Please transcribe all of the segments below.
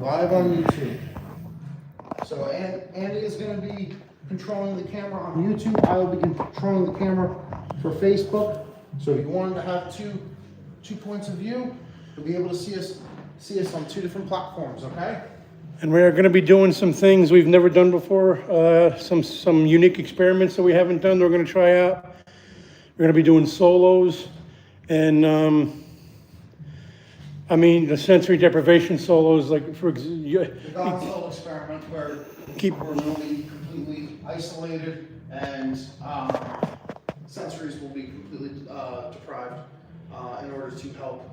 live on YouTube. So Andy is going to be controlling the camera on YouTube. I will be controlling the camera for Facebook. So if you wanted to have two points of view, you'll be able to see us on two different platforms, okay? And we're going to be doing some things we've never done before, some unique experiments that we haven't done. We're going to try out. We're going to be doing solos, and the sensory deprivation solos, like The God solo experiment where we're going to be completely isolated and sensories will be completely deprived in order to help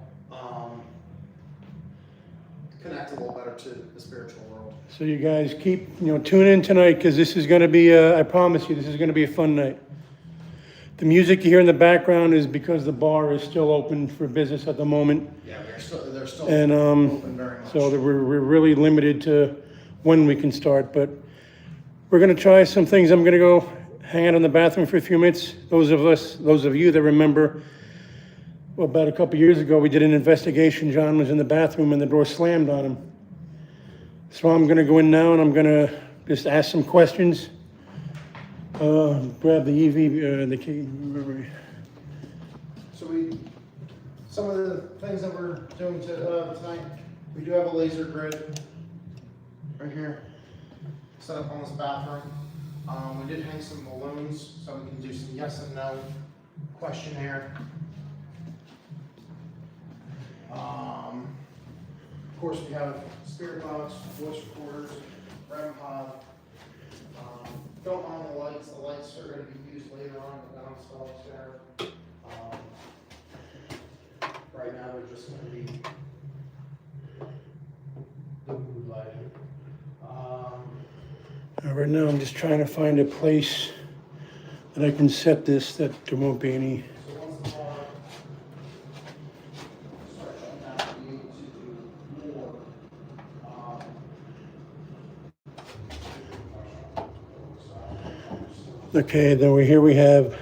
connect a little better to the spiritual world. So you guys keep, tune in tonight, because this is going to be, I promise you, this is going to be a fun night. The music you hear in the background is because the bar is still open for business at the moment. Yeah, they're still And open very much. so we're really limited to when we can start, but we're going to try some things. I'm going to go hang out in the bathroom for a few minutes. Those of you that remember, well, about a couple years ago, we did an investigation. John was in the bathroom and the door slammed on him. So I'm going to go in now and I'm going to just ask some questions. Grab the the key. So some of the things that we're doing tonight, we do have a laser grid right here set up on this bathroom. We did hang some balloons so we can do some yes and no questionnaire. Of course, we have spirit box, voice recorders, REM pod. Don't on the lights. The lights are going to be used later on in the downstalls there. Right now, they're just going to be the mood lighting. Right now, I'm just trying to find a place that I can set this that there won't be any. So once the bar starts shutting down, we'll be able to do more. Okay, then we have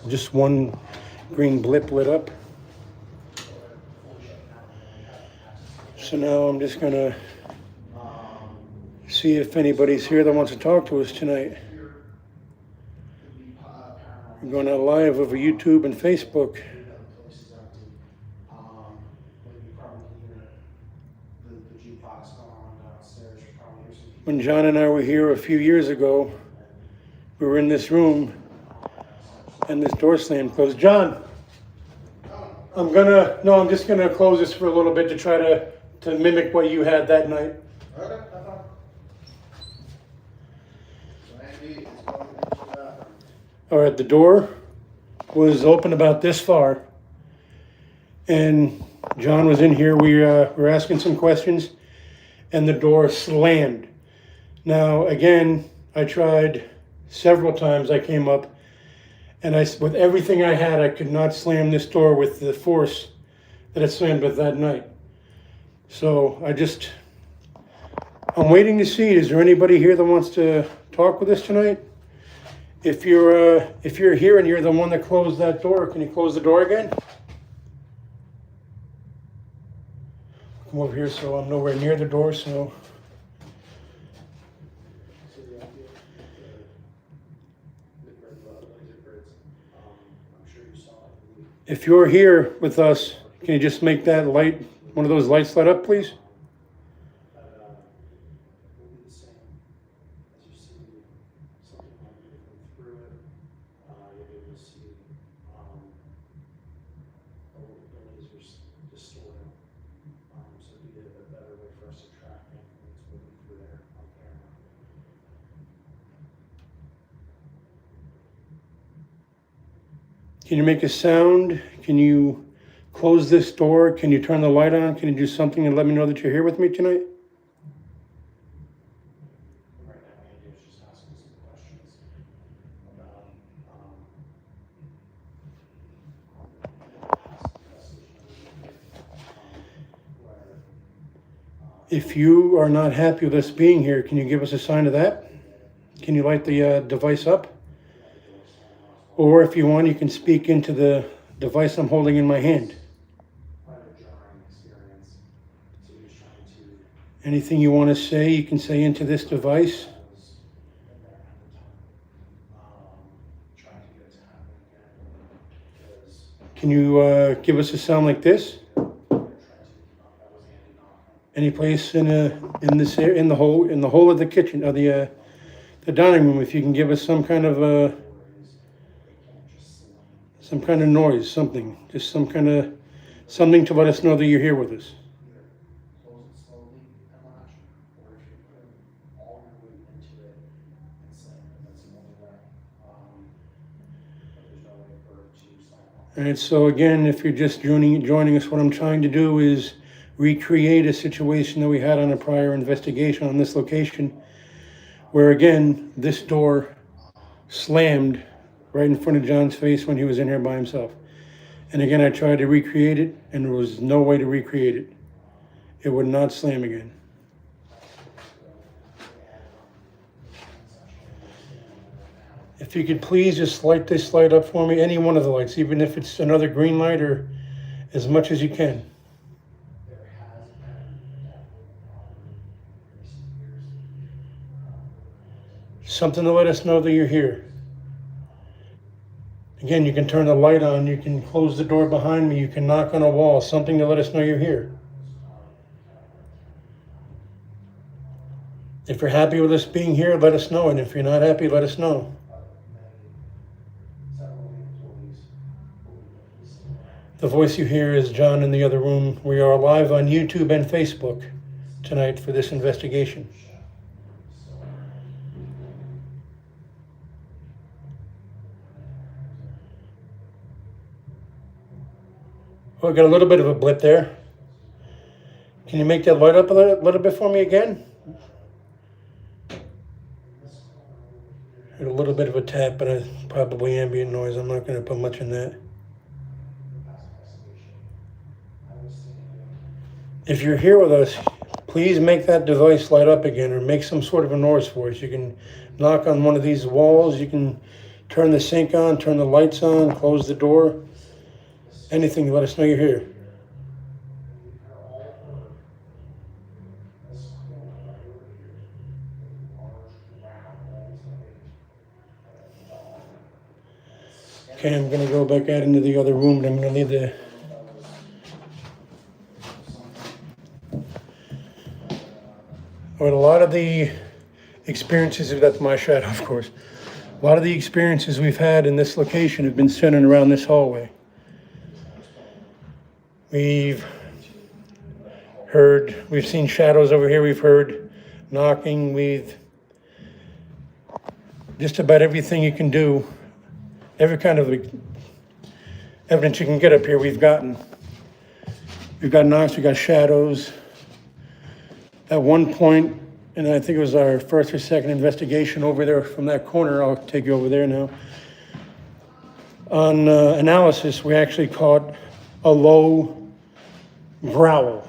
just one green blip lit up. So now I'm just gonna see if anybody's here that wants to talk to us tonight. We're going out live over YouTube and Facebook. When John and I were here a few years ago, we were in this room and this door slammed closed. John, I'm just gonna close this for a little bit to try to mimic what you had that night. Okay, that's fine. So Andy is going into the bathroom. All right, the door was open about this far, and John was in here. We were asking some questions, and the door slammed. Now, again, I tried several times. I came up, and with everything I had, I could not slam this door with the force that it slammed with that night. So I'm waiting to see. Is there anybody here that wants to talk with us tonight? If you're here and you're the one that closed that door, can you close the door again? Come over here so I'm nowhere near the door. So. If you're here with us, can you just make that light, one of those lights light up, please? Can you make a sound? Can you close this door? Can you turn the light on? Can you do something and let me know that you're here with me tonight? Right now, Andy is just asking some questions about If you are not happy with us being here, can you give us a sign of that? Can you light the device up? Or if you want, you can speak into the device I'm holding in my hand. Anything you want to say, you can say into this device. Can you give us a sound like this? Any place in this area, in the whole of the kitchen, or the dining room, if you can give us some kind of noise, something, just something to let us know that you're here with us. And so again, if you're just joining us, what I'm trying to do is recreate a situation that we had on a prior investigation on this location, where again, this door slammed right in front of John's face when he was in here by himself. And again, I tried to recreate it, and there was no way to recreate it. It would not slam again. If you could please just light this light up for me, any one of the lights, even if it's another green light, or as much as you can. Something to let us know that you're here. Again, you can turn the light on, you can close the door behind me, you can knock on a wall, something to let us know you're here. If you're happy with us being here, let us know, and if you're not happy, let us know. The voice you hear is John in the other room. We are live on YouTube and Facebook tonight for this investigation. Oh, I got a little bit of a blip there. Can you make that light up a little bit for me again? Heard a little bit of a tap, but probably ambient noise. I'm not going to put much in that. If you're here with us, please make that device light up again, or make some sort of a noise for us. You can knock on one of these walls, you can turn the sink on, turn the lights on, close the door. Anything to let us know you're here. Okay, I'm going to go back out into the other room, and I'm going to need the... But a lot of the experiences, that's my shadow, of course. A lot of the experiences we've had in this location have been centered around this hallway. We've seen shadows over here, we've heard knocking, just about everything you can do, every kind of evidence you can get up here, we've gotten. We've got knocks, we've got shadows. At one point, and I think it was our first or second investigation over there from that corner, I'll take you over there now. On analysis, we actually caught a low growl.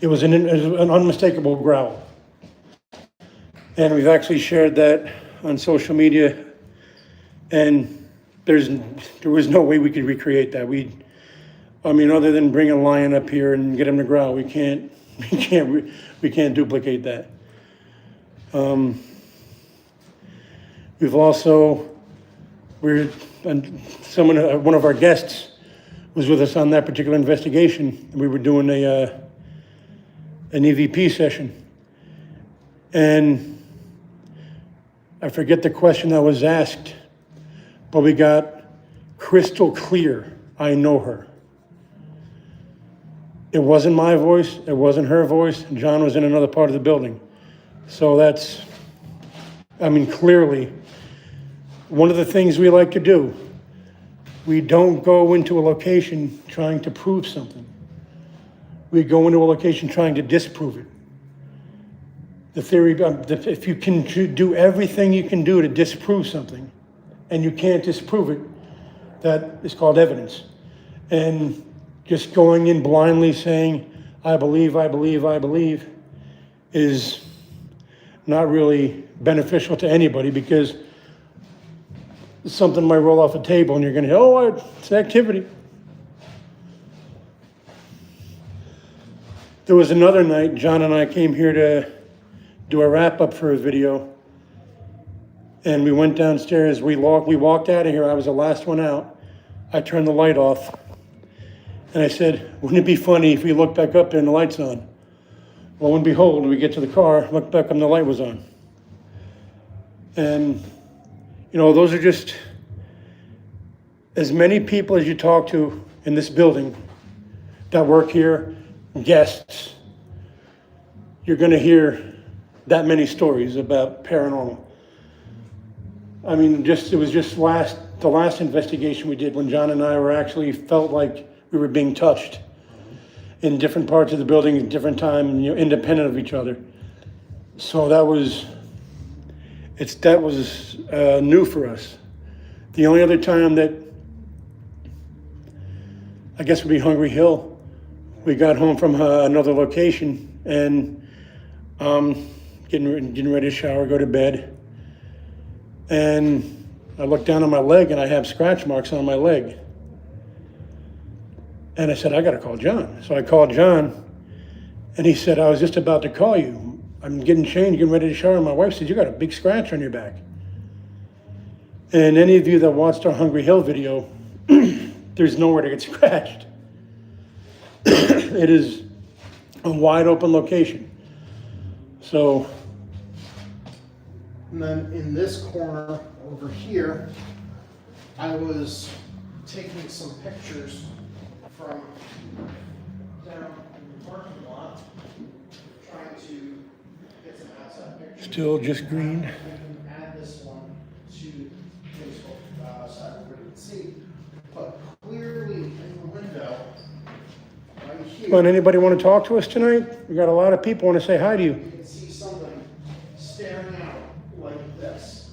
It was an unmistakable growl. And we've actually shared that on social media, and there was no way we could recreate that. Other than bring a lion up here and get him to growl, we can't duplicate that. One of our guests was with us on that particular investigation. We were doing an EVP session, and I forget the question that was asked, but we got crystal clear, I know her. It wasn't my voice, it wasn't her voice, John was in another part of the building. So clearly, one of the things we like to do, we don't go into a location trying to prove something. We go into a location trying to disprove it. The theory, if you can do everything you can do to disprove something, and you can't disprove it, that is called evidence. And just going in blindly saying, I believe, is not really beneficial to anybody, because something might roll off a table and you're going to, it's activity. There was another night, John and I came here to do a wrap-up for a video. And we went downstairs, we walked out of here, I was the last one out. I turned the light off. And I said, wouldn't it be funny if we looked back up there and the light's on? Lo and behold, we get to the car, look back and the light was on. And, you know, those are just, as many people as you talk to in this building that work here, guests, you're gonna hear that many stories about paranormal. I mean, it was just the last investigation we did when John and I felt like we were being touched in different parts of the building at different time, you know, independent of each other. So that was new for us. The only other time that I guess would be Hungry Hill. We got home from another location and getting ready to shower, go to bed. And I looked down on my leg and I have scratch marks on my leg. And I said, I gotta call John. So I called John and he said, I was just about to call you. I'm getting changed, getting ready to shower. And my wife said, you got a big scratch on your back. And any of you that watched our Hungry Hill video, there's nowhere to get scratched. It is a wide open location. So. And then in this corner over here, I was taking some pictures from down in the parking lot, trying to get some outside pictures. Still just green. We can add this one to Facebook so everybody can see. But clearly in the window, right here, Come on, anybody want to talk to us tonight? We got a lot of people want to say hi to you. you can see somebody staring out like this.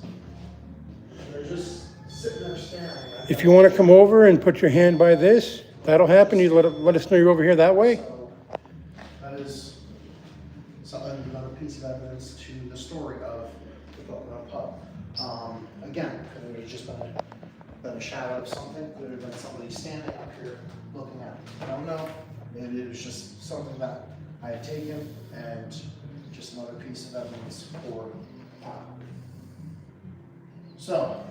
They're just sitting there staring at If you want to come over and put your hand by this, that'll happen. You let us know you're over here that way. So that is another piece of evidence to the story of the Pocono Pub. Again, could it have just been a shadow of something? Could it have been somebody standing up here looking at it? I don't know. It was just something that I had taken and just another piece of evidence for So,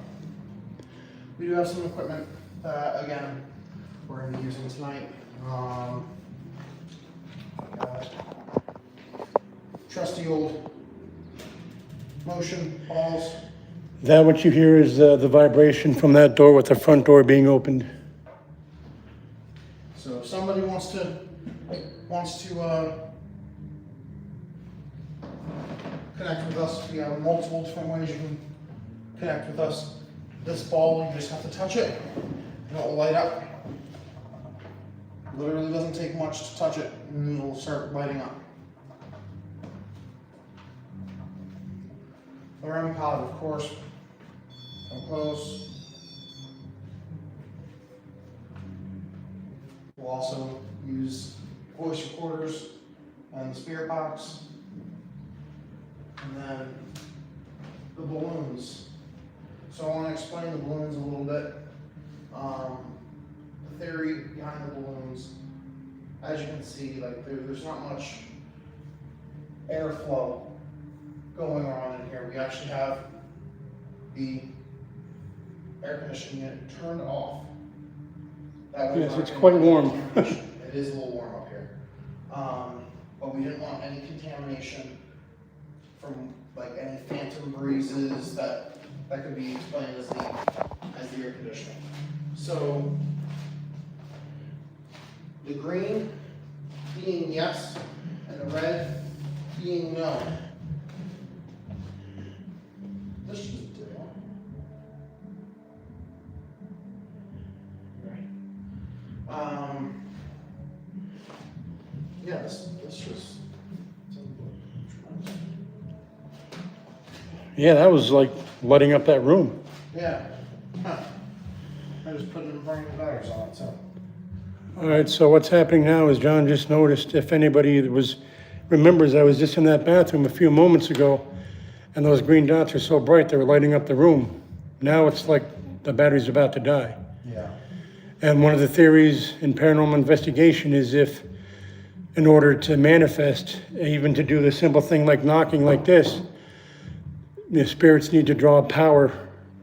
we do have some equipment that, again, we're going to be using tonight. Trusty old motion balls. That what you hear is the vibration from that door with the front door being opened. So if somebody wants to connect with us, we have multiple different ways you can connect with us. This ball, you just have to touch it, and it will light up. Literally doesn't take much to touch it, and it'll start lighting up. The REM pod, of course, come close. We'll also use voice recorders and the spirit box. And then the balloons. So I want to explain the balloons a little bit. The theory behind the balloons, as you can see, like there's not much airflow going on in here. We actually have the air conditioning unit turned off. That way Yes, we're it's not quite getting warm. any contamination. It is a little warm up here. But we didn't want any contamination from like any phantom breezes that could be explained as the air conditioning. So the green being yes and the red being no. This should do it. Yeah, this just. Yeah, that was like lighting up that room. Yeah. Huh. I just put it in brand new batteries on it, so. All right, so what's happening now is John just noticed, if anybody remembers, I was just in that bathroom a few moments ago, and those green dots are so bright, they were lighting up the room. Now it's like the battery's about to die. Yeah. And one of the theories in paranormal investigation is if in order to manifest, even to do the simple thing like knocking like this, the spirits need to draw power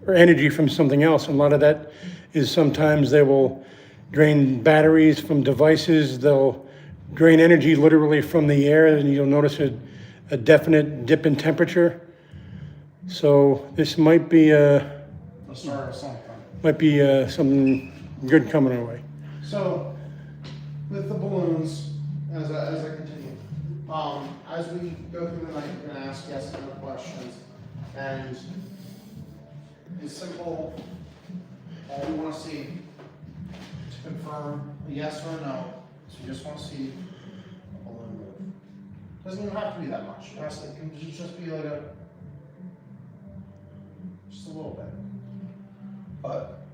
or energy from something else. And a lot of that is sometimes they will drain batteries from devices. They'll drain energy literally from the air, and you'll notice a definite dip in temperature. So this might be The start of something. something good coming our way. So, with the balloons, as I continue, as we go through the night, we're going to ask yes and no questions. And it's simple. All we want to see to confirm a yes or a no. So you just want to see a balloon move. Doesn't even have to be that much. It can just be like just a little bit. But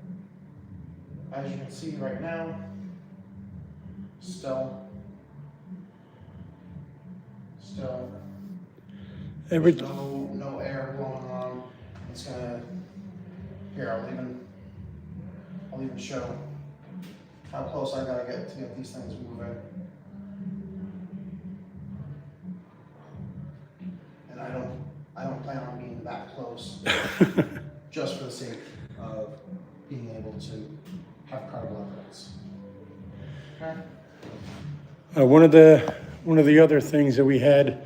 as you can see right now, still, Every, no air blowing on. It's gonna, here, I'll even show how close I gotta get to get these things moving. And I don't plan on being that close, just for the sake of being able to have credible evidence. Okay? one of the other things that we had,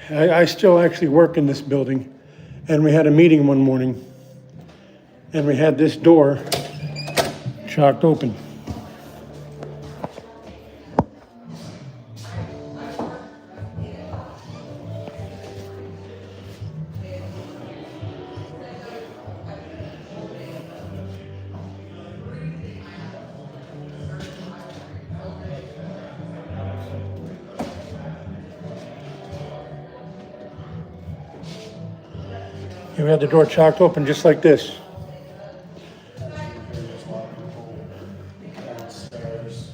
I still actually work in this building, and we had a meeting one morning, and we had this door chalked open. We had the door chalked open just like this. There's a lot of people downstairs.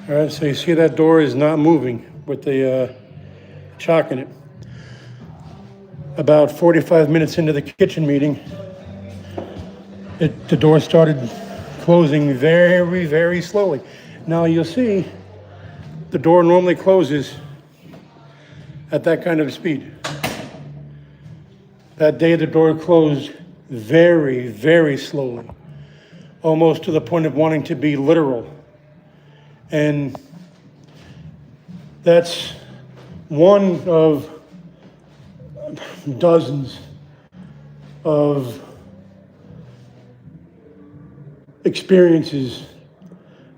All right, so you see that door is not moving with the chalk in it. About 45 minutes into the kitchen meeting, the door started closing very, very slowly. Now you'll see the door normally closes at that kind of speed. That day the door closed very, very slowly, almost to the point of wanting to be literal. And that's one of dozens of experiences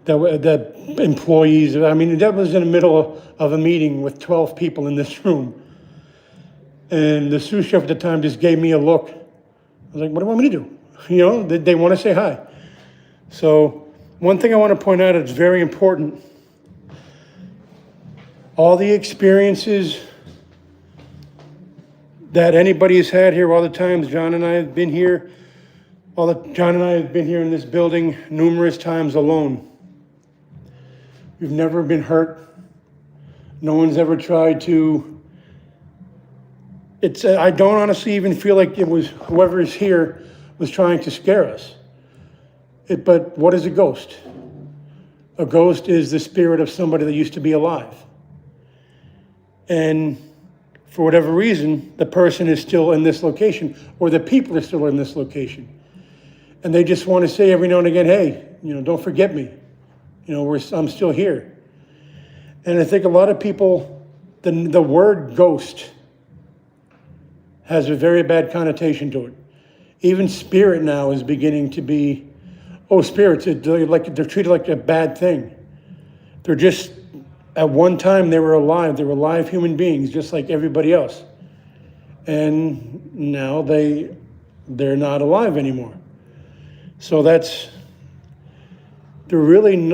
that employees, I mean, that was in the middle of a meeting with 12 people in this room. And the sous chef at the time just gave me a look. I was like, what do you want me to do? You know, they want to say hi. So one thing I want to point out is very important. All the experiences that anybody has had here, all the times John and I have been here, John and I have been here in this building numerous times alone. We've never been hurt. No one's ever tried to. I don't honestly even feel like it was whoever is here was trying to scare us. But what is a ghost? A ghost is the spirit of somebody that used to be alive. And for whatever reason, the person is still in this location, or the people are still in this location. And they just want to say every now and again, hey, don't forget me. I'm still here. And I think a lot of people, the word ghost has a very bad connotation to it. Even spirit now is beginning to be, spirits, they're treated like a bad thing. They're just, at one time they were alive. They were live human beings, just like everybody else. And now they're not alive anymore. So they're really,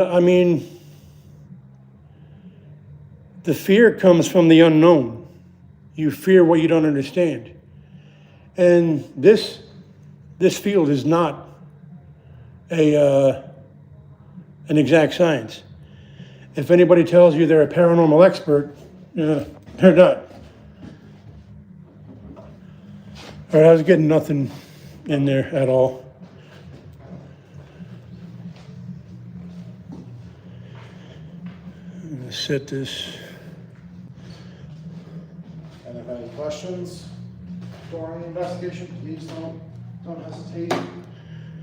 the fear comes from the unknown. You fear what you don't understand. And this field is not an exact science. If anybody tells you they're a paranormal expert, they're not. All right, I was getting nothing in there at all. reset this. And if any questions during the investigation, please don't hesitate.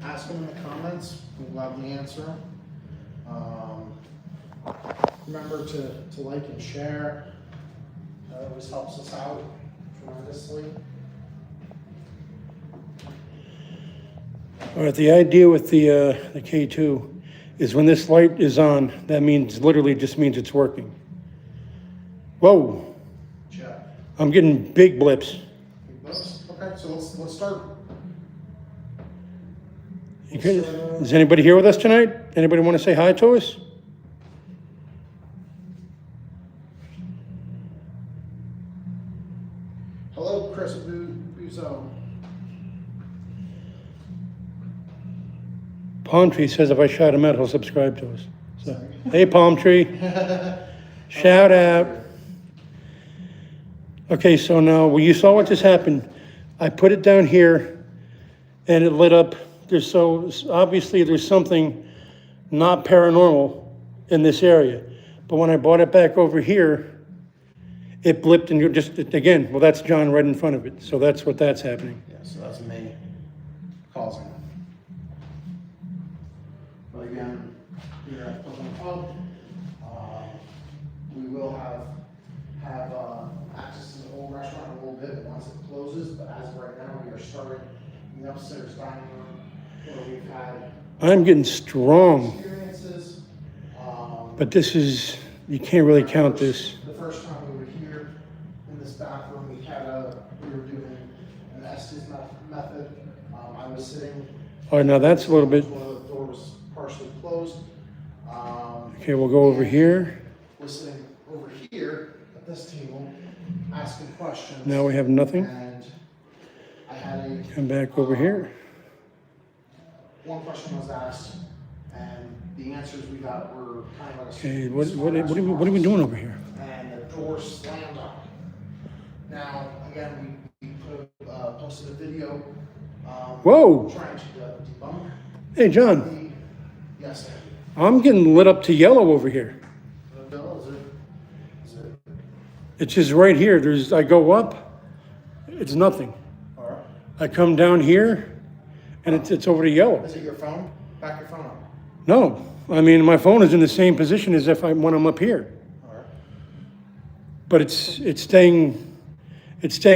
Ask them in the comments. We'll gladly answer. Remember to like and share. That always helps us out tremendously. All right, the idea with the K2 is when this light is on, that means, literally just means it's working. Whoa, Check. I'm getting big blips. Okay, so let's start. Is anybody here with us tonight? Anybody want to say hi to us? Hello, Chris Buzo. Palm Tree says if I shout him out, he'll subscribe to us. So, hey, Palm Tree. Shout out. Okay, so now, well, you saw what just happened. I put it down here, and it lit up. Obviously, there's something not paranormal in this area. But when I brought it back over here, it blipped, and again, well, that's John right in front of it. So that's what that's happening. Yeah, so that's me causing it. But again, here at Pocono, we will have access to the whole restaurant in a little bit once it closes. But as of right now, we are starting in the upstairs dining room where we've had I'm getting strong, experiences. but this is, you can't really count this. The first time we were here in this bathroom, we were doing an Estes method. I was sitting. All right, now that's a little bit, One of the door was partially closed. okay, we'll go over here. Was sitting over here at this table, asking questions. Now we have nothing. And I had Come back over here. one question was asked, and the answers we got were kind of like. Okay, what are we doing over here? And the door slammed on. Now, again, we posted a video. Whoa. Trying to debunk. Hey, John, Yes, sir. I'm getting lit up to yellow over here. Bill, is it? It's just right here. I go up, it's nothing. All right. I come down here, and it's over to yellow. Is it your phone? Back your phone up. No, I mean, my phone is in the same position as when I'm up here. All right. But it's staying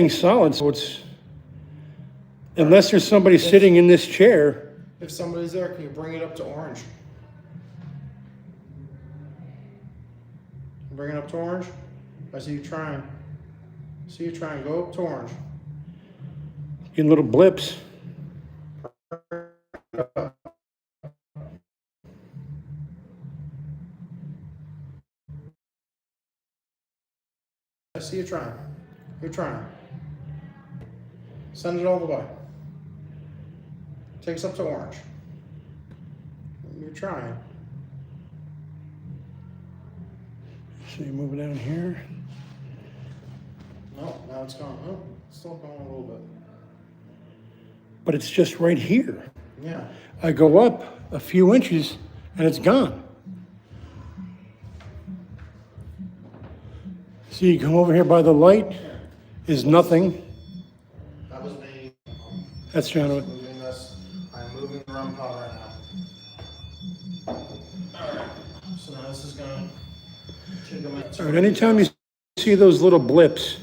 solid, so unless there's somebody sitting in this chair. If somebody's there, can you bring it up to orange? Bring it up to orange. I see you trying. Go up to orange. Getting little blips. I see you trying. You're trying. Send it all the way. Take us up to orange. You're trying. So you move it down here. No, now it's gone. Oh, it's still going a little bit. But it's just right here. Yeah. I go up a few inches and it's gone. See, you come over here by the light, is nothing. That was me. That's John. Moving this. I'm moving the rum pot right now. Alright. So now this is gonna take a minute. All right, anytime you see those little blips,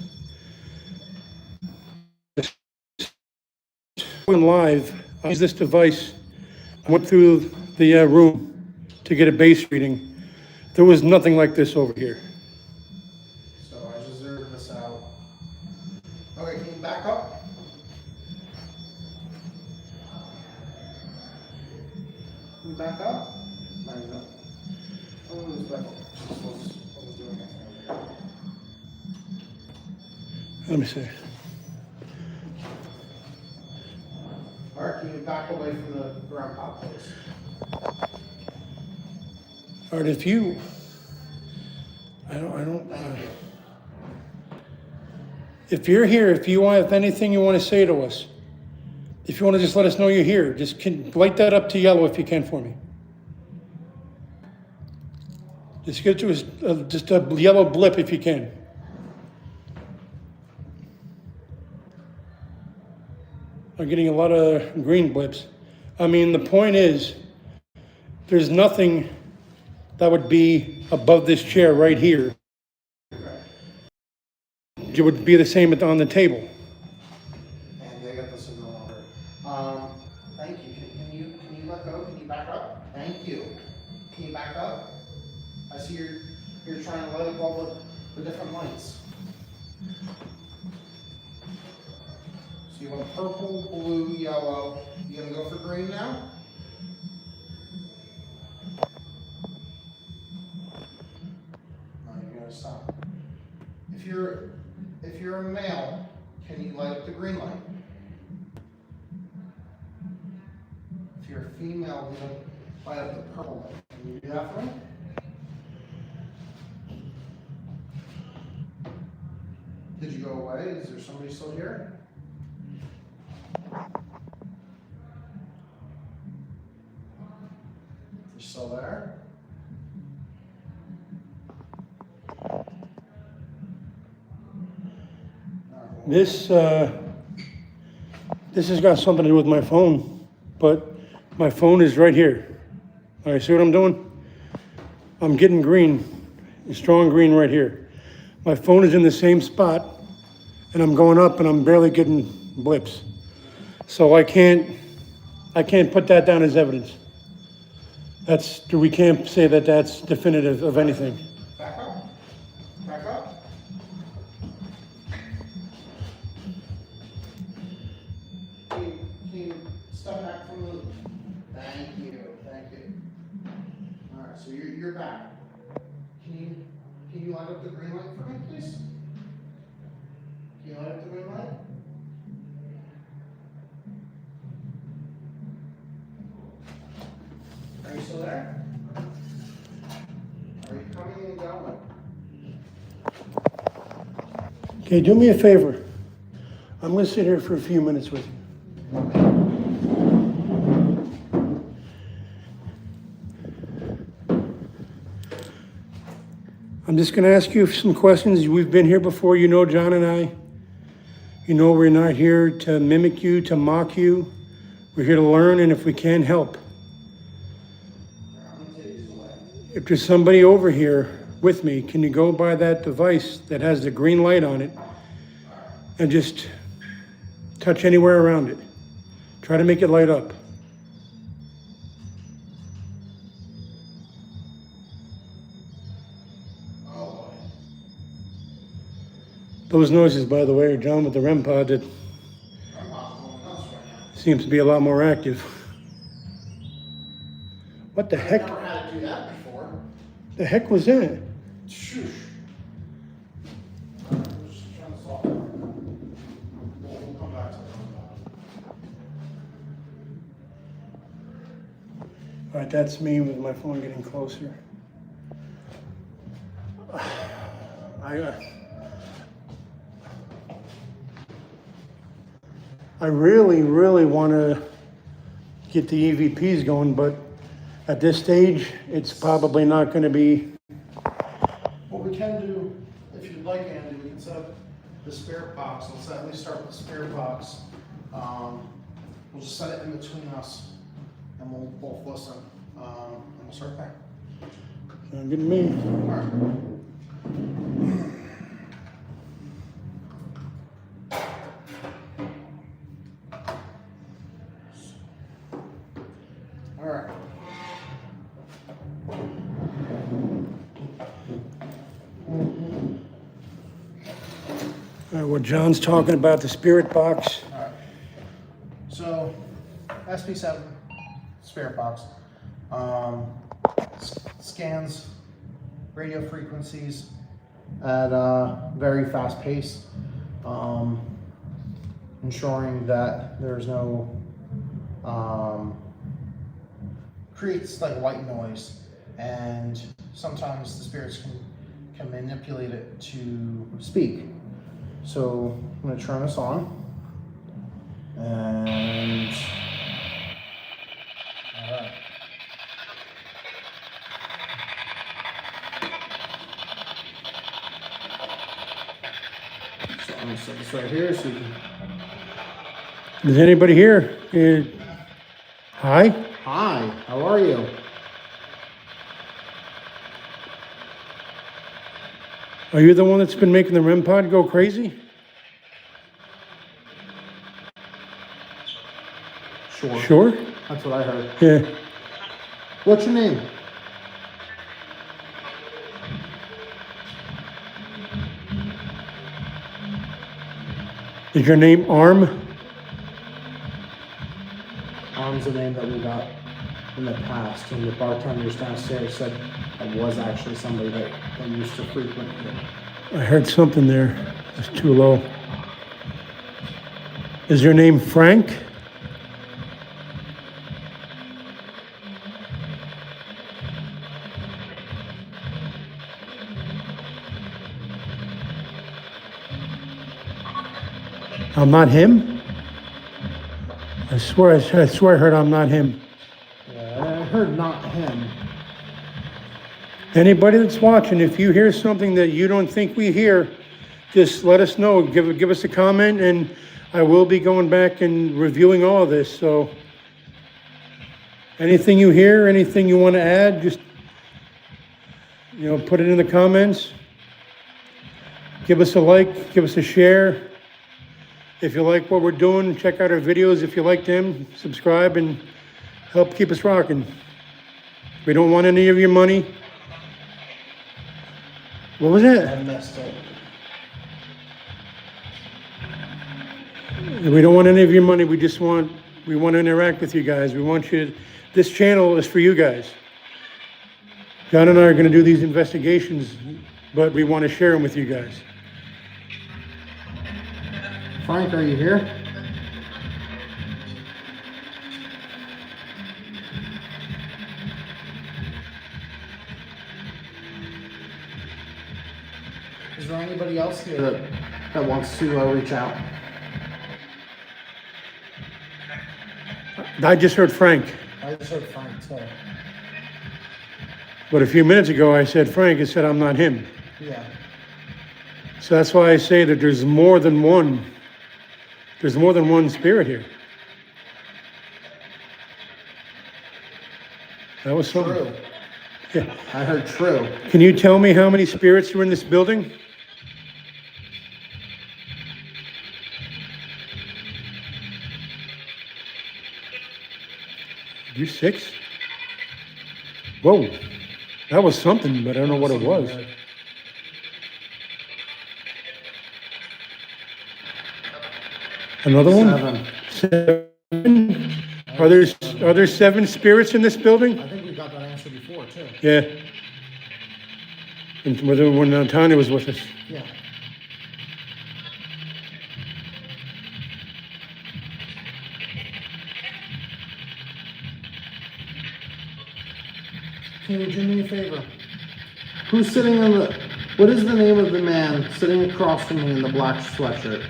when live, I use this device. I went through the room to get a base reading. There was nothing like this over here. So I just zeroed this out. Okay, can you back up? Can you back up? No, you don't. Oh, it was back up. This was doing it. Let me see. All right, can you back away from the ground pop, please? All right, if you, I don't. Thank you. If you're here, if anything you want to say to us, if you want to just let us know you're here, just light that up to yellow if you can for me. Just get to just a yellow blip if you can. I'm getting a lot of green blips. I mean, the point is, there's nothing that would be above this chair right here. It would be the same on the table. And they got the signal over. Thank you. Can you let go? Can you back up? Thank you. Can you back up? I see you're trying to light up all the different lights. So you want purple, blue, yellow. You gonna go for green now? No, you're gonna stop. If you're a male, can you light up the green light? If you're a female, we're gonna light up the purple light. Can you do that for me? Did you go away? Is there somebody still here? You're still there? This has got something to do with my phone, but my phone is right here. All right, see what I'm doing? I'm getting green, strong green right here. My phone is in the same spot, and I'm going up, and I'm barely getting blips. So I can't put that down as evidence. We can't say that that's definitive of anything. Back up. Back up. Can you step back from the... Thank you. All right, so you're back. Can you light up the green light for me, please? Can you light up the green light? Are you still there? Are you coming and going? Okay, do me a favor. I'm going to sit here for a few minutes with you. I'm just going to ask you some questions. We've been here before. You know John and I. You know we're not here to mimic you, to mock you. We're here to learn, and if we can, help. If there's somebody over here with me, can you go by that device that has the green light on it and just touch anywhere around it? Try to make it light up. Those noises, by the way, are John with the REM pod that seems to be a lot more active. What the heck? I've never had to do that before. The heck was that? Shoosh. I'm just trying to solve it. We'll come back to that. All right, that's me with my phone getting closer. I really, really want to get the EVPs going, but at this stage, it's probably not going to be. What we can do, if you'd like, Andy, we can set up the spirit box. Let's at least start with the spirit box. We'll just set it in between us, and we'll both listen. And we'll start there. Sound good to me. All right. All right. All right, well, John's talking about the spirit box. All right. So, SP7 spirit box scans radio frequencies at a very fast pace, ensuring that there's no creates like white noise, and sometimes the spirits can manipulate it to speak. So I'm going to turn this on, and all right. set this right here so you can. Is anybody here? Hi? Hi, how are you? Are you the one that's been making the REM pod go crazy? Sure. Sure? That's what I heard. Yeah. What's your name? Is your name Arm? Arm's the name that we got in the past, and the bartenders downstairs said it was actually somebody that used to frequent here. I heard something there. It's too low. Is your name Frank? I'm not him? I swear I heard I'm not him. Yeah, I heard not him. Anybody that's watching, if you hear something that you don't think we hear, just let us know. Give us a comment, and I will be going back and reviewing all of this. So anything you hear, anything you want to add, just put it in the comments. Give us a like, give us a share. If you like what we're doing, check out our videos. If you like them, subscribe and help keep us rocking. We don't want any of your money. What was that? I messed up. We don't want any of your money. We want to interact with you guys. We want you to, this channel is for you guys. John and I are going to do these investigations, but we want to share them with you guys. Frank, are you here? Is there anybody else here that wants to reach out? I just heard Frank, I just heard Frank too. but a few minutes ago I said Frank and said I'm not him. Yeah. So that's why I say that there's more than one spirit here. That was something. True. Yeah. I heard true. Can you tell me how many spirits are in this building? You 6? Whoa, that was something, but I don't know what it was. Another one? 7. Are there 7 spirits in this building? I think we got that answer before too. Yeah. And when Tanya was with us. Yeah. Can you do me a favor? Who's sitting in the... What is the name of the man sitting across from me in the black sweatshirt?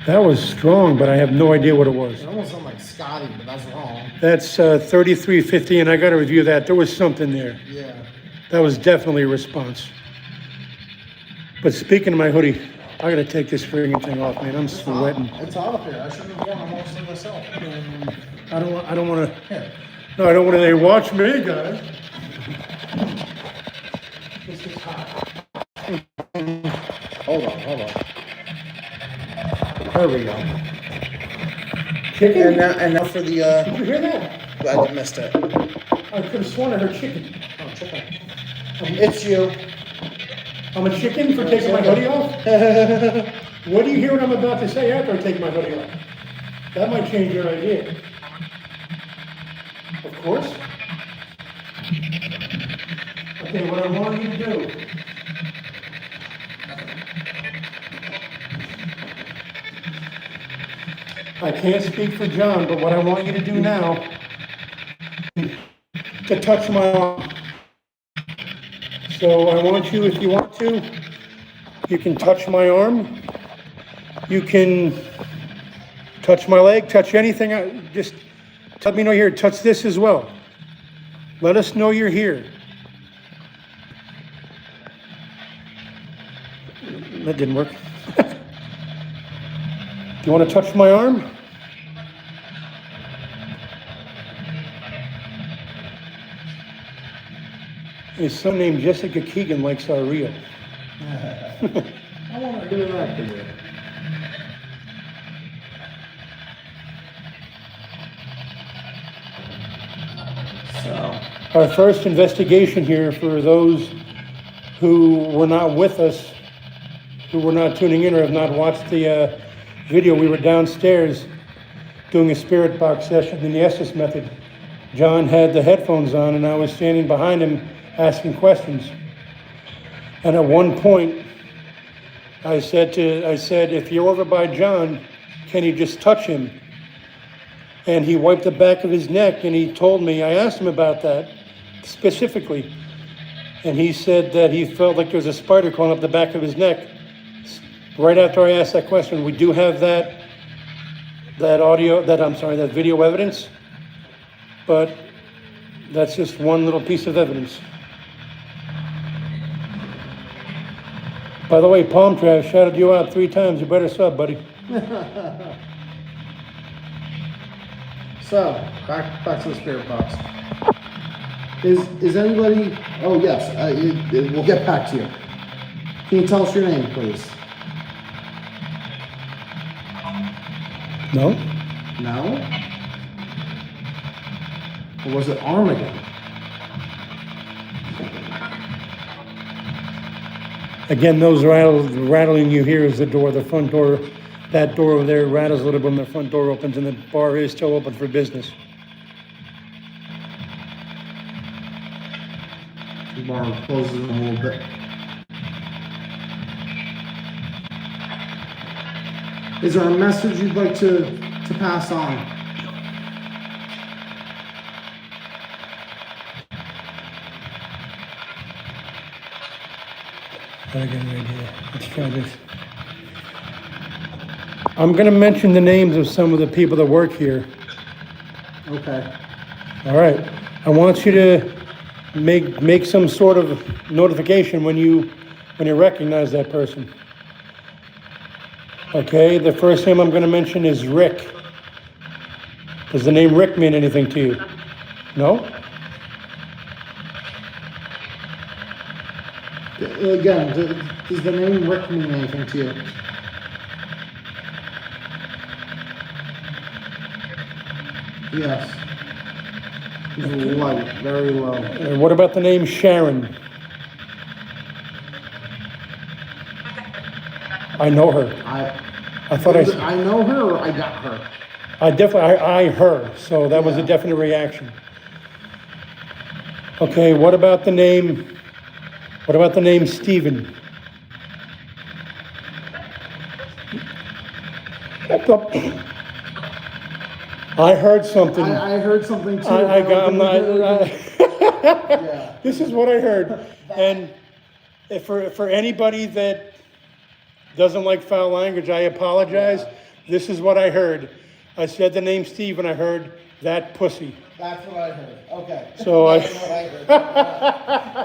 That was strong, but I have no idea what it was. It almost sounded like Scotty, but that's wrong. That's 3350, and I got to review that. There was something there. Yeah. That was definitely a response. But speaking of my hoodie, I got to take this friggin' thing off, man. I'm sweating. It's hot up here. I should have worn it mostly myself. I don't want to. Here. No, I don't want to. Watch me, guys. This is hot. Hold on. There we go. Chicken? And now for the, Did you hear that? I missed it. I could have sworn I heard chicken. Oh, chicken. It's you. I'm a chicken for taking my hoodie off? What do you hear what I'm about to say after I take my hoodie off? That might change your idea. Of course. Okay, what I want you to do. I can't speak for John, but what I want you to do now is to touch my arm. So I want you, if you want to, you can touch my arm. You can touch my leg, touch anything. Just let me know here, touch this as well. Let us know you're here. That didn't work. Do you want to touch my arm? His son named Jessica Keegan likes our reel. I want to do that for you. So, Our first investigation here for those who were not with us, who were not tuning in or have not watched the video, we were downstairs doing a spirit box session in the Estes method. John had the headphones on and I was standing behind him asking questions. And at one point, I said, if you're over by John, can you just touch him? And he wiped the back of his neck and he told me, I asked him about that specifically. And he said that he felt like there was a spider crawling up the back of his neck. Right after I asked that question, we do have that video evidence, but that's just one little piece of evidence. By the way, Palm Trav shouted you out 3 times. You better sub, buddy. So, back to the spirit box. Is anybody? Oh yes, we'll get back to you. Can you tell us your name, please? No? No. Or was it Armageddon? Again, those rattling you hear is the door, the front door. That door over there rattles a little bit when the front door opens, and the bar is still open for business. The bar closes in a little bit. Is there a message you'd like to pass on? I got an idea. Let's try this. I'm going to mention the names of some of the people that work here. Okay. All right. I want you to make some sort of notification when you recognize that person. Okay. The first name I'm going to mention is Rick. Does the name Rick mean anything to you? No? Again, does the name Rick mean anything to you? Yes. He's light, very low. What about the name Sharon? I know her. I thought I know her or I got her? I her, so that was a definite reaction. Okay, what about the name Stephen? I heard something. I heard something too. Yeah. This is what I heard. And for anybody that doesn't like foul language, I apologize. Yeah. This is what I heard. I said the name Steve and I heard that pussy. That's what I heard. Okay. So That's what I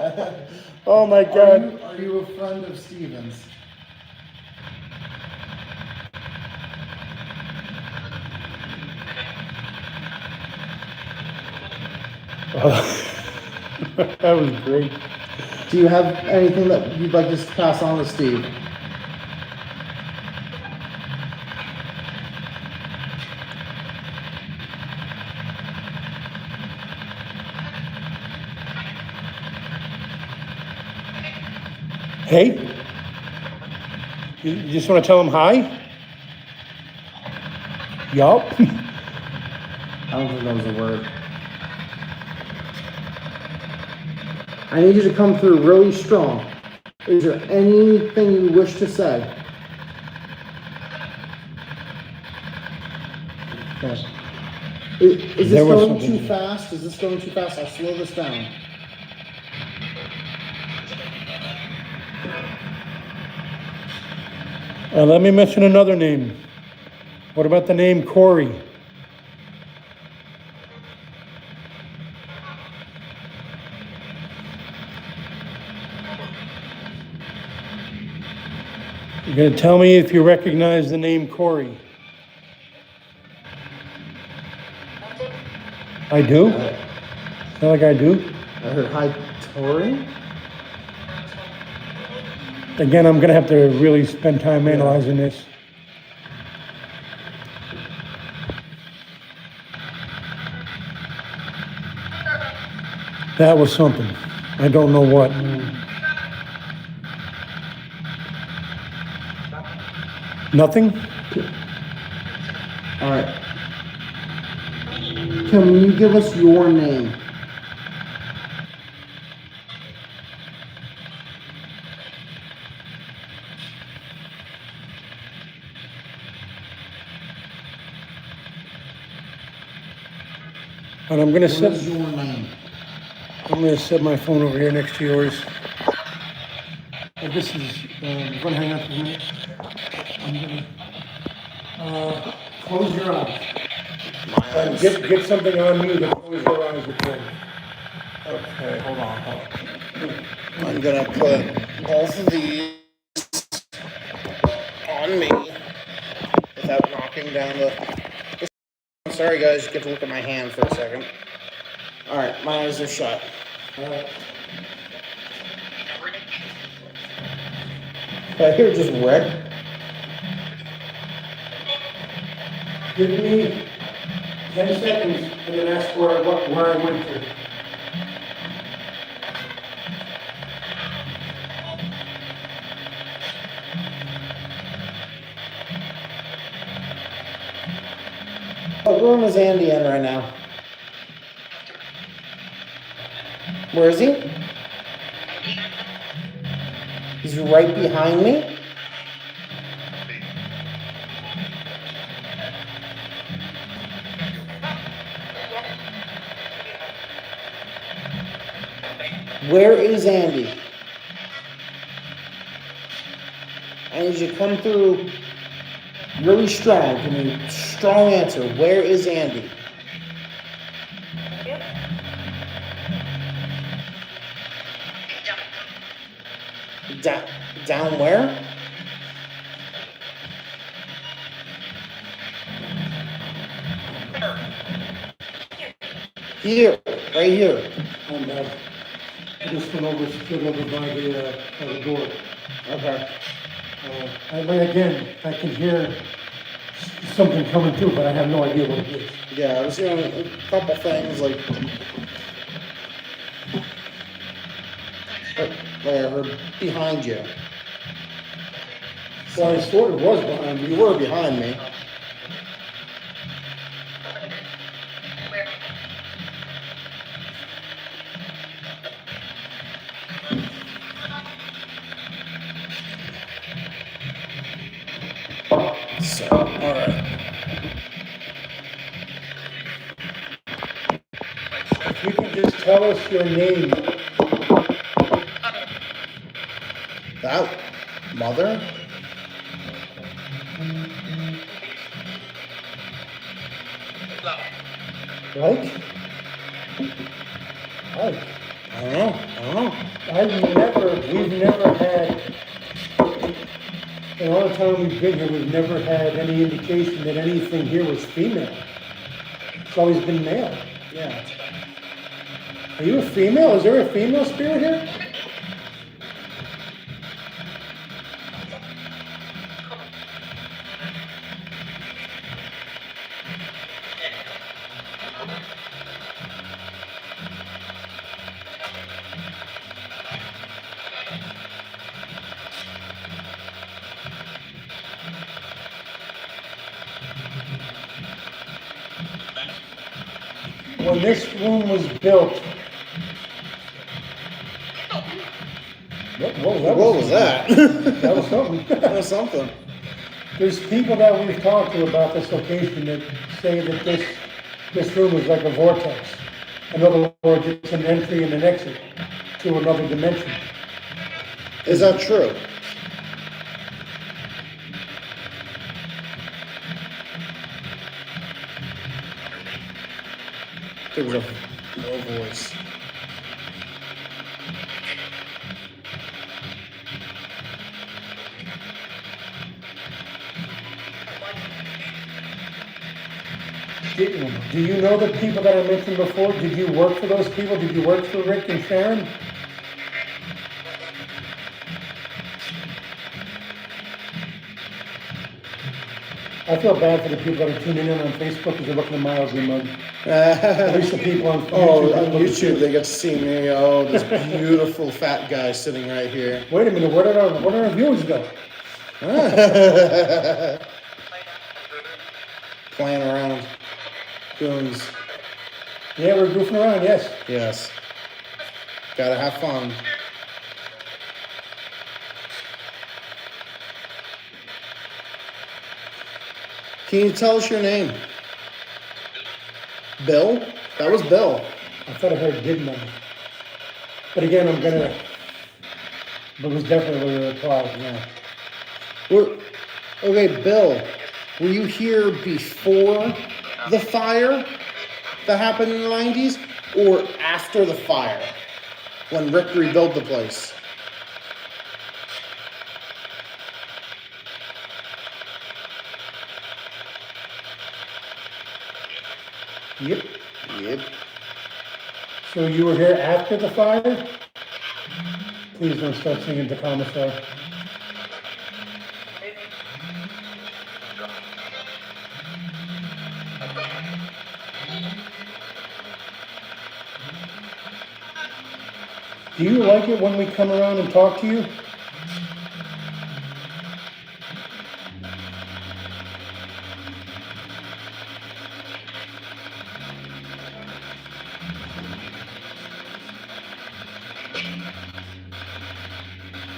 heard. Oh my God. Are you a friend of Steven's? That was great. Do you have anything that you'd like to pass on to Steve? Hey? You just want to tell him hi? Yup. I don't think that was a word. I need you to come through really strong. Is there anything you wish to say? Okay. Is this going too fast? Is this going too fast? I'll slow this down. Let me mention another name. What about the name Corey? You're gonna tell me if you recognize the name Corey. I do? Feel like I do? I heard hi, Tori. Again, I'm gonna have to really spend time analyzing this. That was something. I don't know what. Nothing? All right. Can you give us your name? And I'm gonna What set. is your name? I'm gonna set my phone over here next to yours. This is. I'm gonna hang out for a minute. I'm gonna close your eyes. And get something on you that close your eyes before. Okay, hold on. I'm gonna put both of these on me without knocking down the. I'm sorry, guys. Get to look at my hand for a second. All right, my eyes are shut. I hear just Rick. Give me 10 seconds and then ask where I went to. What room is Andy in right now? Where is he? He's right behind me? Where is Andy? I need you to come through really strong. Give me a strong answer. Where is Andy? Down where? Here, right here. And I just went over, stood over by the door. Okay. Again, I can hear something coming through, but I have no idea what it is. Yeah, I was hearing a couple things like I heard behind you. Well, I sort of was behind You you. were behind me. So, alright. If you could just tell us your name. That mother? Right? Right. I don't know. We've never had, in all the time we've been here, we've never had any indication that anything here was female. It's always been male. Yeah. Are you a female? Is there a female spirit here? When this room was built, What was that? That was something. That was something. There's people that we've talked to about this location that say that this room is like a vortex. In other words, it's an entry and an exit to another dimension. Is that true? There was a low voice. Do you know the people that I mentioned before? Did you work for those people? Did you work for Rick and Sharon? I feel bad for the people that are tuning in on Facebook because they're looking at my ugly mug. At least the people on YouTube. On YouTube, they get to see me. Oh, this beautiful fat guy sitting right here. Wait a minute, where did our viewers go? Playing around. Goons. Yeah, we're goofing around, yes. Yes. Gotta have fun. Can you tell us your name? Bill? That was Bill. I thought I heard did know. But again, but it was definitely a reply, yeah. Okay, Bill, were you here before the fire that happened in the 90s or after the fire when Rick rebuilt the place? Yep. Yep. So you were here after the fire? Please don't start singing the commissar. Do you like it when we come around and talk to you?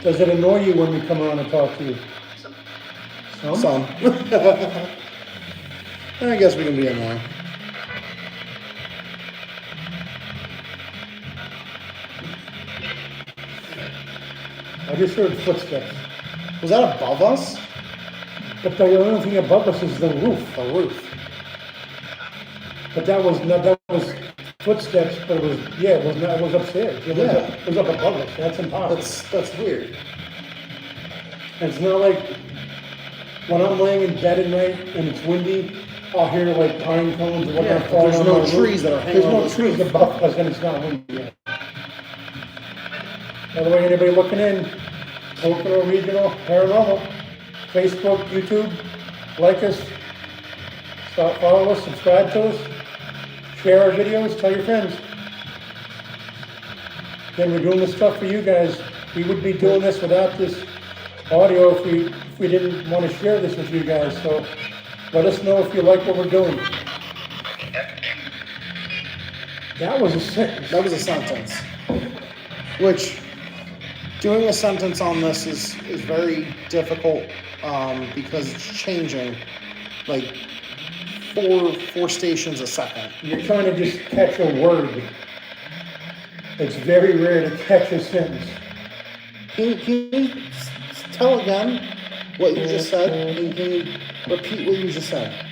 Does it annoy you when we come around and talk to you? Some. I guess we can be annoying. I just heard footsteps. Was that above us? But the only thing above us is the roof. The roof. But that was footsteps, but it was upstairs. It was up above us. That's impossible. That's weird. And it's not like when I'm laying in bed at night and it's windy, I'll hear like pine cones or whatever. Yeah, there's no trees that are hanging on There's no trees above us and it's not windy yet. By the way, anybody looking in, Pocono Regional Paranormal, Facebook, YouTube, like us, follow us, subscribe to us, share our videos, tell your friends. Then we're doing this stuff for you guys. We would be doing this without this audio if we didn't want to share this with you guys. So let us know if you like what we're doing. That was a sentence. That was a sentence. Which, doing a sentence on this is very difficult because it's changing like four stations a second. You're trying to just catch a word. It's very rare to catch a sentence. Can you tell again what you just said? And can you repeat what you just said?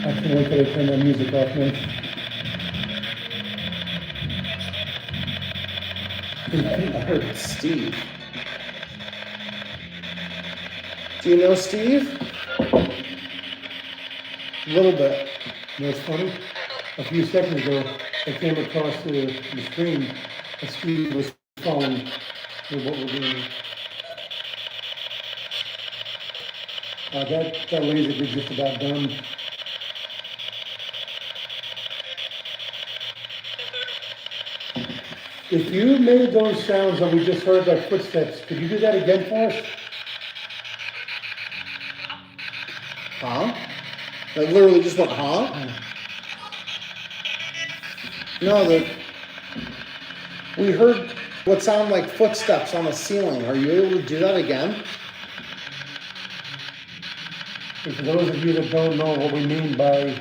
I can't wait till they turn that music off, man. I heard Steve. Do you know Steve? A little bit. You know what's funny? A few seconds ago, I came across the screen and Steve was following with what we're doing. That laser is just about done. If you made those sounds that we just heard, like footsteps, could you do that again for us? Huh? That literally just went, huh? No, we heard what sounded like footsteps on the ceiling. Are you able to do that again? And for those of you that don't know what we mean by,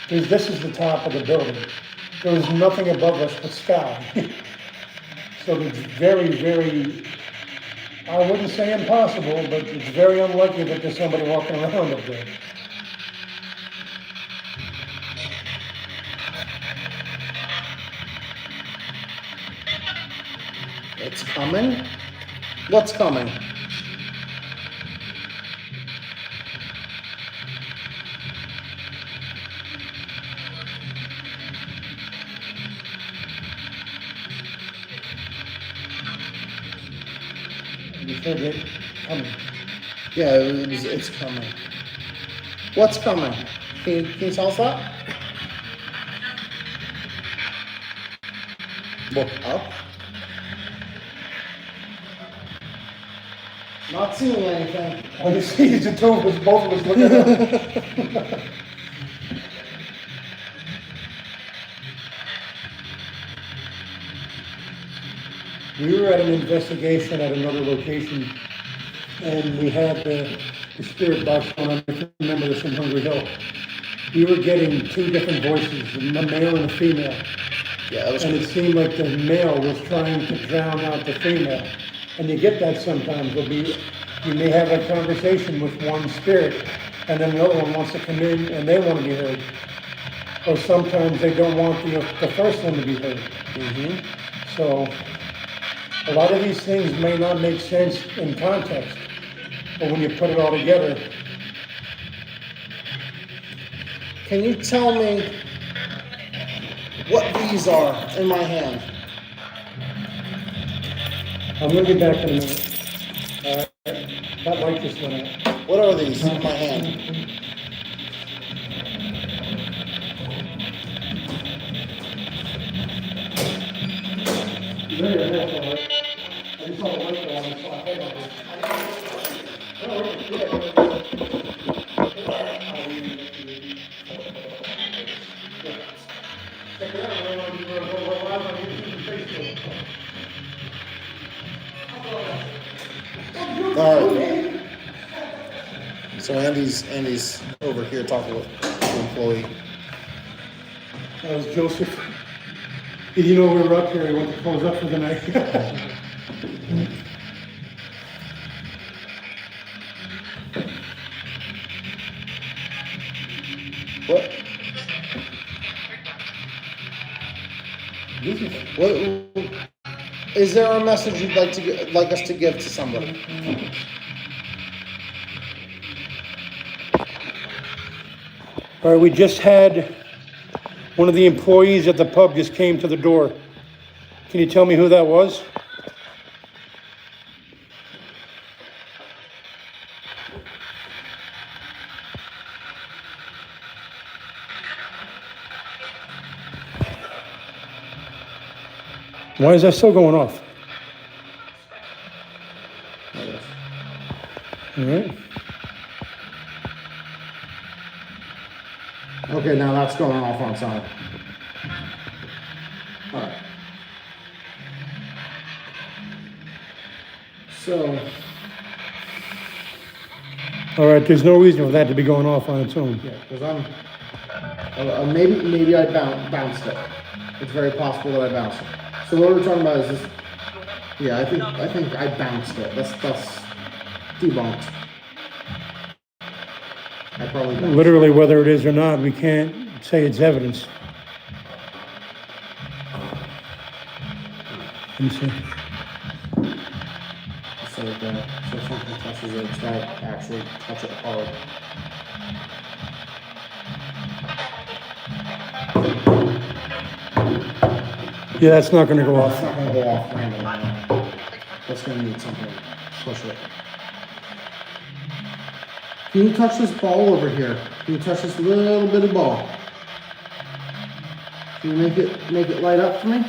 this is the top of the building. There's nothing above us but sky. So it's very, very, I wouldn't say impossible, but it's very unlikely that there's somebody walking around up there. It's coming? What's coming? You said it coming. Yeah, it's coming. What's coming? Can you tell us that? Look up. Not seeing anything. All you see is the two of us, both of us looking up. We were at an investigation at another location, and we had the spirit box on. I don't remember this in Hungry Hill. We were getting two different voices, a male and a female. Yeah, And it seemed like the male was trying to drown out the female. And you get that sometimes. You may have a conversation with one spirit, and then another one wants to come in and they want to be heard. Or sometimes they don't want the first one to be heard. Mm-hmm. So a lot of these things may not make sense in context, but when you put it all together, Can you tell me what these are in my hand? I'm going to get back in a minute. That light just went out. What are these in my hand? There it is, all right. I just saw the light go on, I saw a head on it. Check it out, we're on live on YouTube and Facebook. All right. So Andy's over here talking with the employee. That was Joseph. He didn't know we were up here, he went to close up for the night. What? What? Is there a message you'd like us to give to somebody? All right, we just had one of the employees at the pub just came to the door. Can you tell me who that was? Why is that still going off? All right. Okay, now that's going off on side. All right. So, All right, there's no reason for that to be going off on its own. yeah, because maybe I bounced it. It's very possible that I bounced it. So what we're talking about is this. Yeah, I think I bounced it. That's debunked. I probably bounced Literally, whether it is or not, we can't say it's evidence. Let me see. So something touches it, it's gotta actually touch it hard. Yeah, that's not going to go That's off. not gonna go off randomly. That's gonna need something to push it. Can you touch this ball over here? Can you touch this little bit of ball? Can you make it light up for me?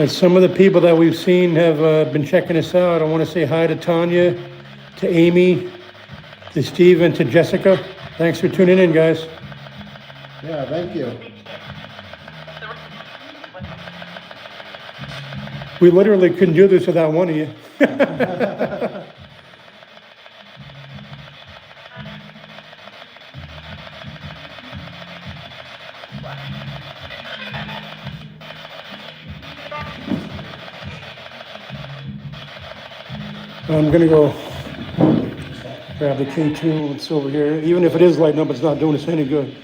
Some of the people that we've seen have been checking us out. I want to say hi to Tanya, to Amy, to Steve, and to Jessica. Thanks for tuning in, guys. Yeah, thank you. We literally couldn't do this without one of you. I'm gonna go grab the K2, it's over here. Even if it is lighting up, it's not doing us any good.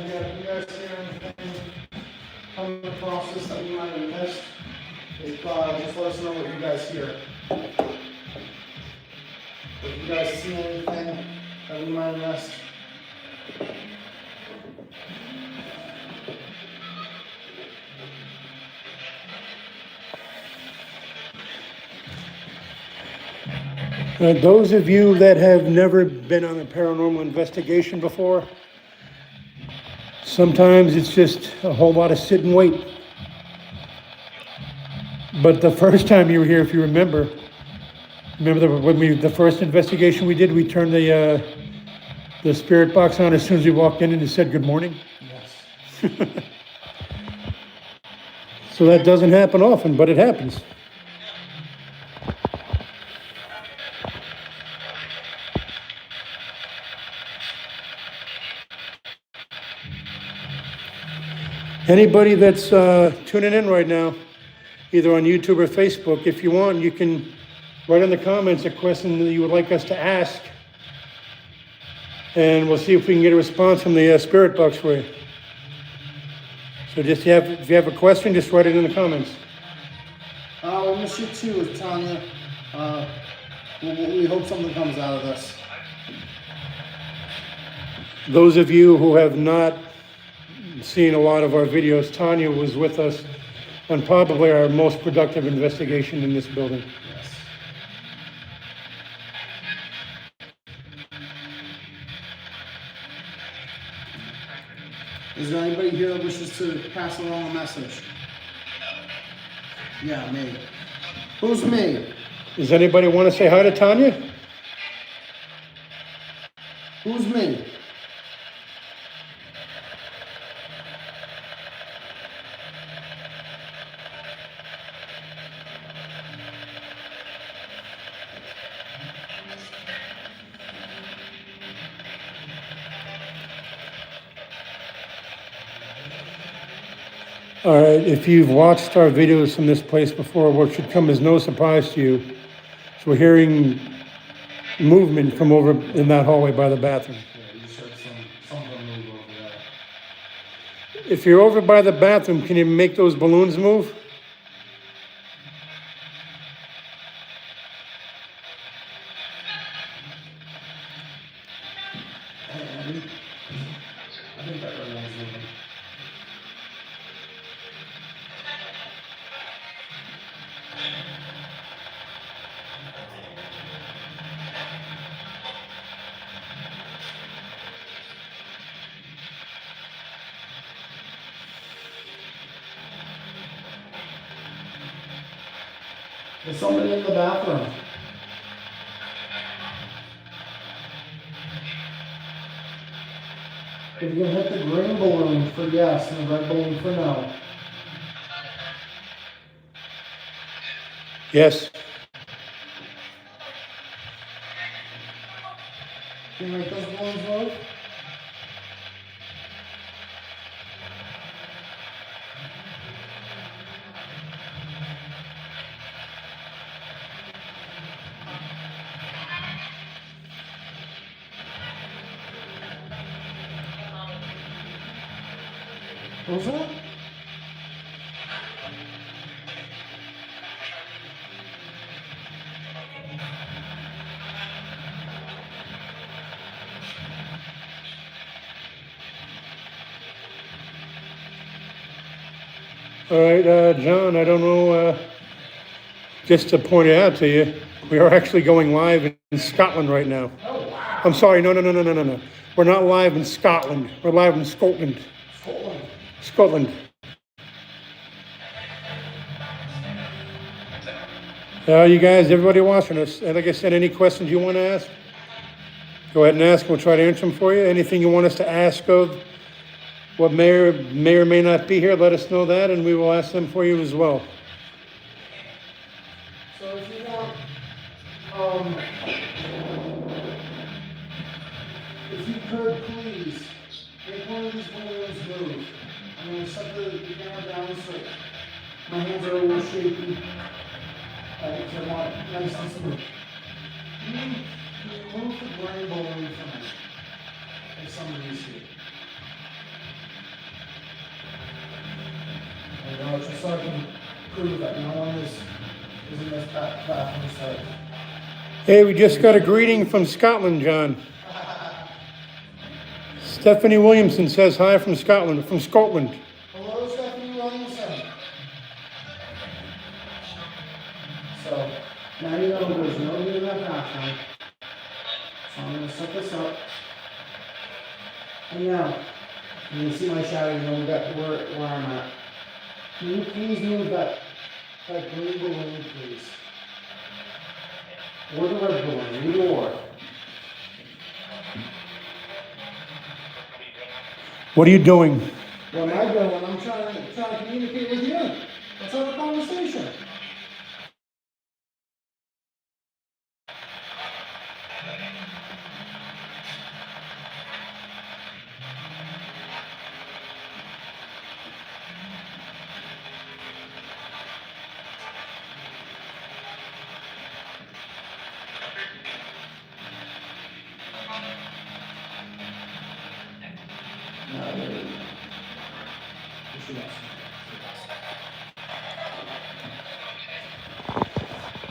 yeah, if you guys hear anything coming across this that we might have missed, just let us know what you guys hear. If you guys see anything that we might have missed. Those of you that have never been on a paranormal investigation before, sometimes it's just a whole lot of sit and wait. But the first time you were here, if you remember the first investigation we did, we turned the spirit box on as soon as we walked in and it said good morning. Yes. So that doesn't happen often, but it happens. Anybody that's tuning in right now, either on YouTube or Facebook, if you want, you can write in the comments a question that you would like us to ask, and we'll see if we can get a response from the spirit box for you. So if you have a question, just write it in the comments. We miss you too, Tanya. We hope something comes out of this. Those of you who have not seen a lot of our videos, Tanya was with us on probably our most productive investigation in this building. Yes. Is there anybody here that wishes to pass along a message? Yeah, me. Who's me? Does anybody want to say hi to Tanya? Who's me? All right, if you've watched our videos from this place before, what should come as no surprise to you, so we're hearing movement from over in that hallway by the bathroom. Yeah, you just heard something move over there. If you're over by the bathroom, can you make those balloons move? Hey, Andy. I think that right one's moving. There's somebody in the bathroom. If you can hit the green balloon for yes and the red balloon for no. Yes. Can you make those balloons move? What was that? All right, John, I don't know, just to point it out to you, we are actually going live in Scotland right now. Oh, wow. I'm sorry, no. We're not live in Scotland. We're live in Scotland. Scotland. Scotland. You guys, everybody watching us, and like I said, any questions you want to ask, go ahead and ask. We'll try to answer them for you. Anything you want us to ask of what may or may not be here, let us know that, and we will ask them for you as well. So if you want, if you could please make one of these balloons move. I'm going to set the camera down so my hands are a little shaky. Because I want it nice and smooth. Can you move the green balloon for me? If somebody's here. Hey, we just got a greeting from Scotland, John. Stephanie Williamson says hi from Scotland. Hello, Stephanie Williamson. So, now you know there's no need in that background. So I'm going to set this up. And now, you can see my shadow, you know where I'm at. Can you please move that green balloon, please? Or the red balloon, either or. What are you doing? What am I doing? I'm trying to communicate with you. Let's have a conversation.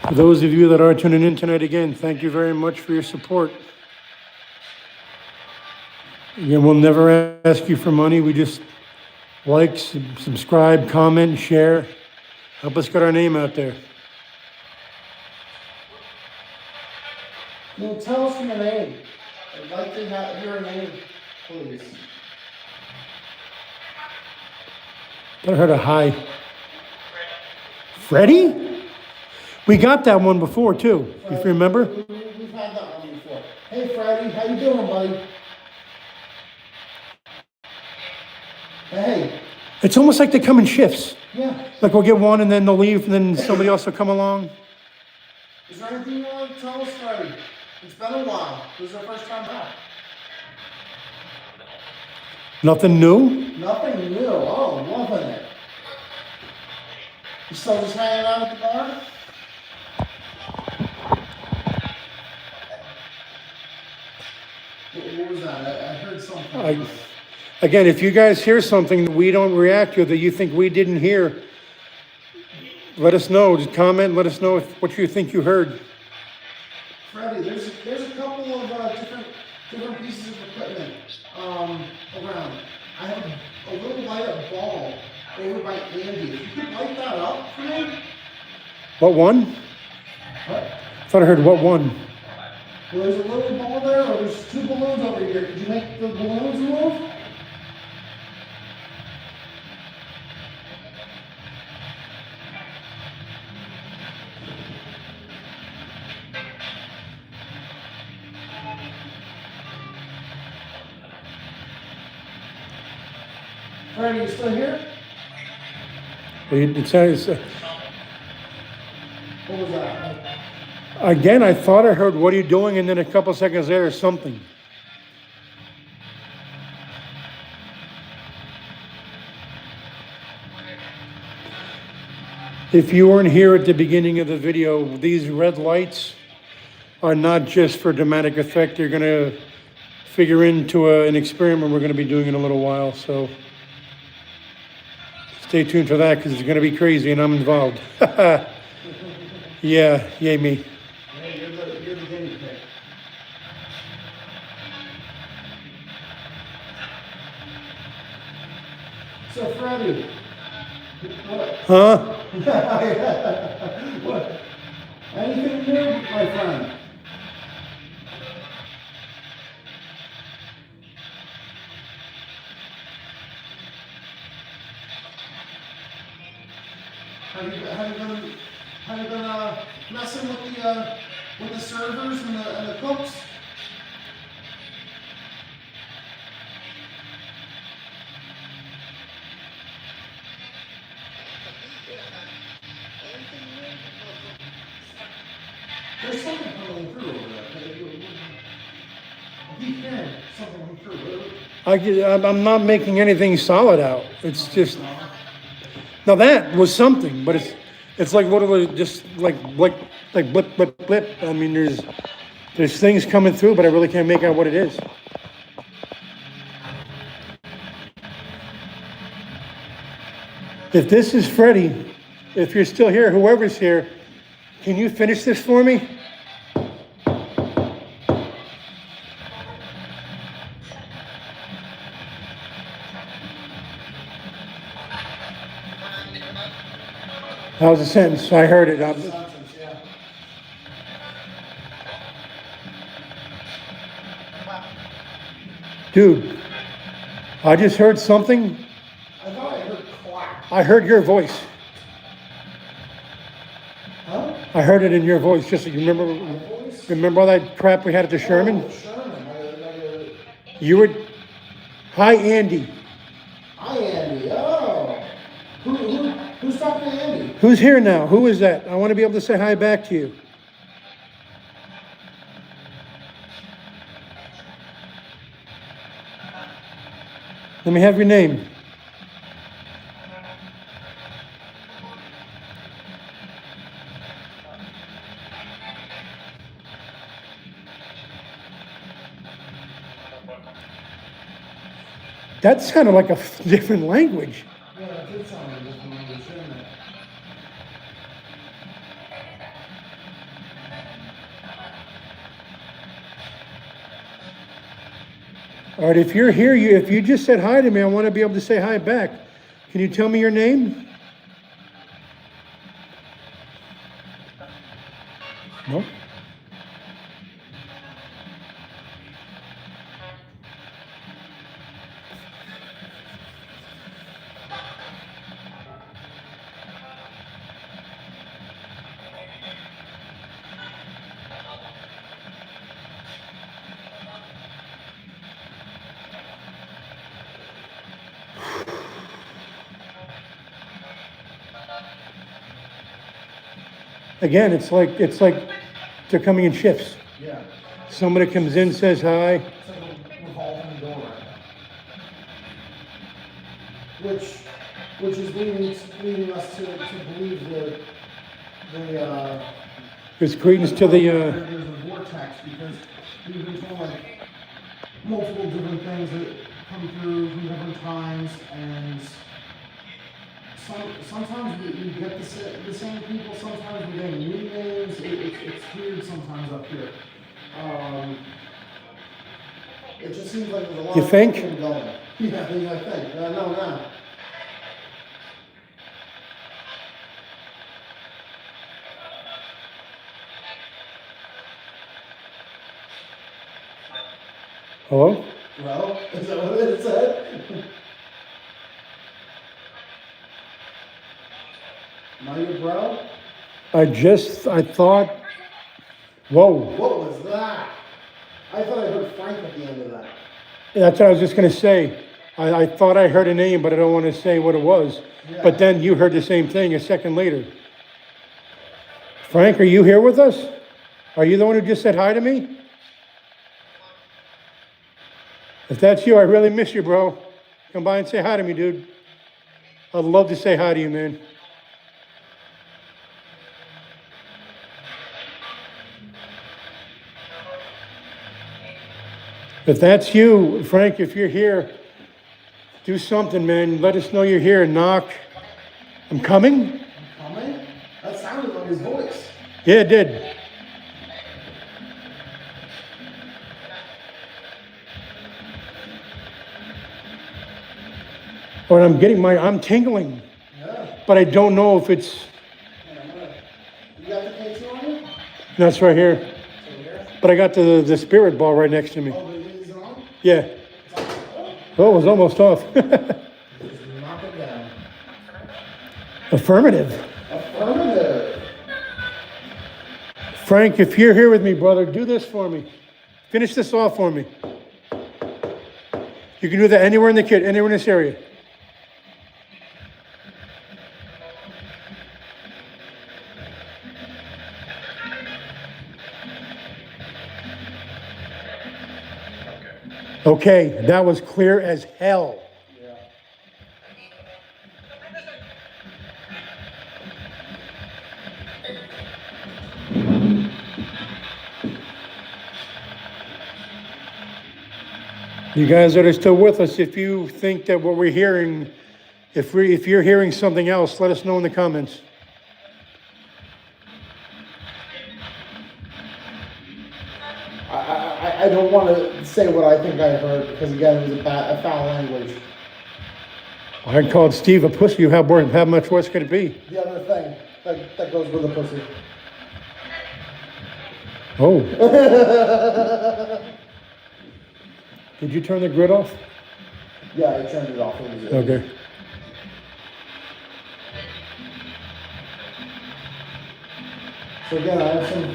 For those of you that are tuning in tonight again, thank you very much for your support. Again, we'll never ask you for money. We just like, subscribe, comment, share. Help us get our name out there. Can you tell us your name? I'd like to hear a name, please. I heard a hi. Freddie? We got that one before too, if you remember. We've had that one before. Hey Freddie, how you doing, buddy? Hey. It's almost like they come in shifts. Yeah. Like we'll get one and then they'll leave and then somebody else will come along. Is there anything you want to tell us, Freddie? It's been a while. This is our first time back. Nothing new? Nothing new. Oh, loving it. You still just hanging out at the bar? What was that? I heard something. Again, if you guys hear something that we don't react to, that you think we didn't hear, let us know. Just comment. Let us know what you think you heard. Freddie, there's a couple of different pieces of equipment around. I have a little light up ball over by Andy. If you could light that up for me. What one? What? I thought I heard what one. Well, there's a little ball there, or there's two balloons over here. Could you make the balloons move? Freddie, you still here? It says, What was that? again, I thought I heard what are you doing, and then a couple seconds later, something. If you weren't here at the beginning of the video, these red lights are not just for dramatic effect. They're going to figure into an experiment we're going to be doing in a little while. So stay tuned for that because it's going to be crazy and I'm involved. Yeah, yay me. Hey, you're the guinea pig. So, Freddie, what? Huh? What? Anything new, my friend? Have you been messing with the servers and the cooks? There's something coming through over there. Deep in, something coming through. I'm not making anything solid out. It's just, now that was something, but it's like literally just like blip, blip, blip. I mean, there's things coming through, but I really can't make out what it is. If this is Freddie, if you're still here, whoever's here, Can you finish this for me? That was a sentence. I heard it. Sentence, yeah. Dude, I just heard something. I thought I heard clap. I heard your voice. Huh? I heard it in your voice. Just you My remember, voice? remember all that crap we had at the Sherman? Oh, Sherman. You were. Hi, Andy. Hi, Andy. Oh. Who's talking to Andy? Who's here now? Who is that? I want to be able to say hi back to you. Let me have your name. That sounded like a different language. Yeah, it did sound like a different language, didn't it? All right, if you're here, if you just said hi to me, I want to be able to say hi back. Can you tell me your name? No? Again, it's like they're coming in shifts. Yeah. Somebody comes in, says hi. It's like a revolving door right now. Which is leading us to believe that There's credence to the. there's a vortex, because we've been told like multiple different things that come through from different times, and sometimes we get the same people, sometimes we get new names. It's weird sometimes up here. It just seems like there's a lot You of think? thinking going. Yeah, I think. No. Hello? Well, is that what it said? Am I your bro? I thought. Whoa. What was that? I thought I heard Frank at the end of that. That's what I was just going to say. I thought I heard a name, but I don't want to say what it was. Yeah. But then you heard the same thing a second later. Frank, are you here with us? Are you the one who just said hi to me? If that's you, I really miss you, bro. Come by and say hi to me, dude. I'd love to say hi to you, man. If that's you, Frank, if you're here, do something, man. Let us know you're here. Knock. I'm coming? Coming? That sounded like his voice. Yeah, it did. Or I'm tingling, Yeah. but I don't know if it's, You got the K2 on you? that's right here. It's over here. But I got the spirit ball right next to me. Oh, but is it on? Yeah. Oh, it was almost off. Just knock it down. Affirmative. Affirmative. Frank, if you're here with me, brother, do this for me. Finish this off for me. You can do that anywhere in the kit, anywhere in this area. Okay, that was clear as hell. Yeah. You guys that are still with us, if you think that what we're hearing, if you're hearing something else, let us know in the comments. I don't want to say what I think I heard because again, it was a foul language. I called Steve a pussy. How much worse could it be? The other thing that goes with a pussy. Oh. Did you turn the grid off? Yeah, I turned it off. It was Okay. So again, I have some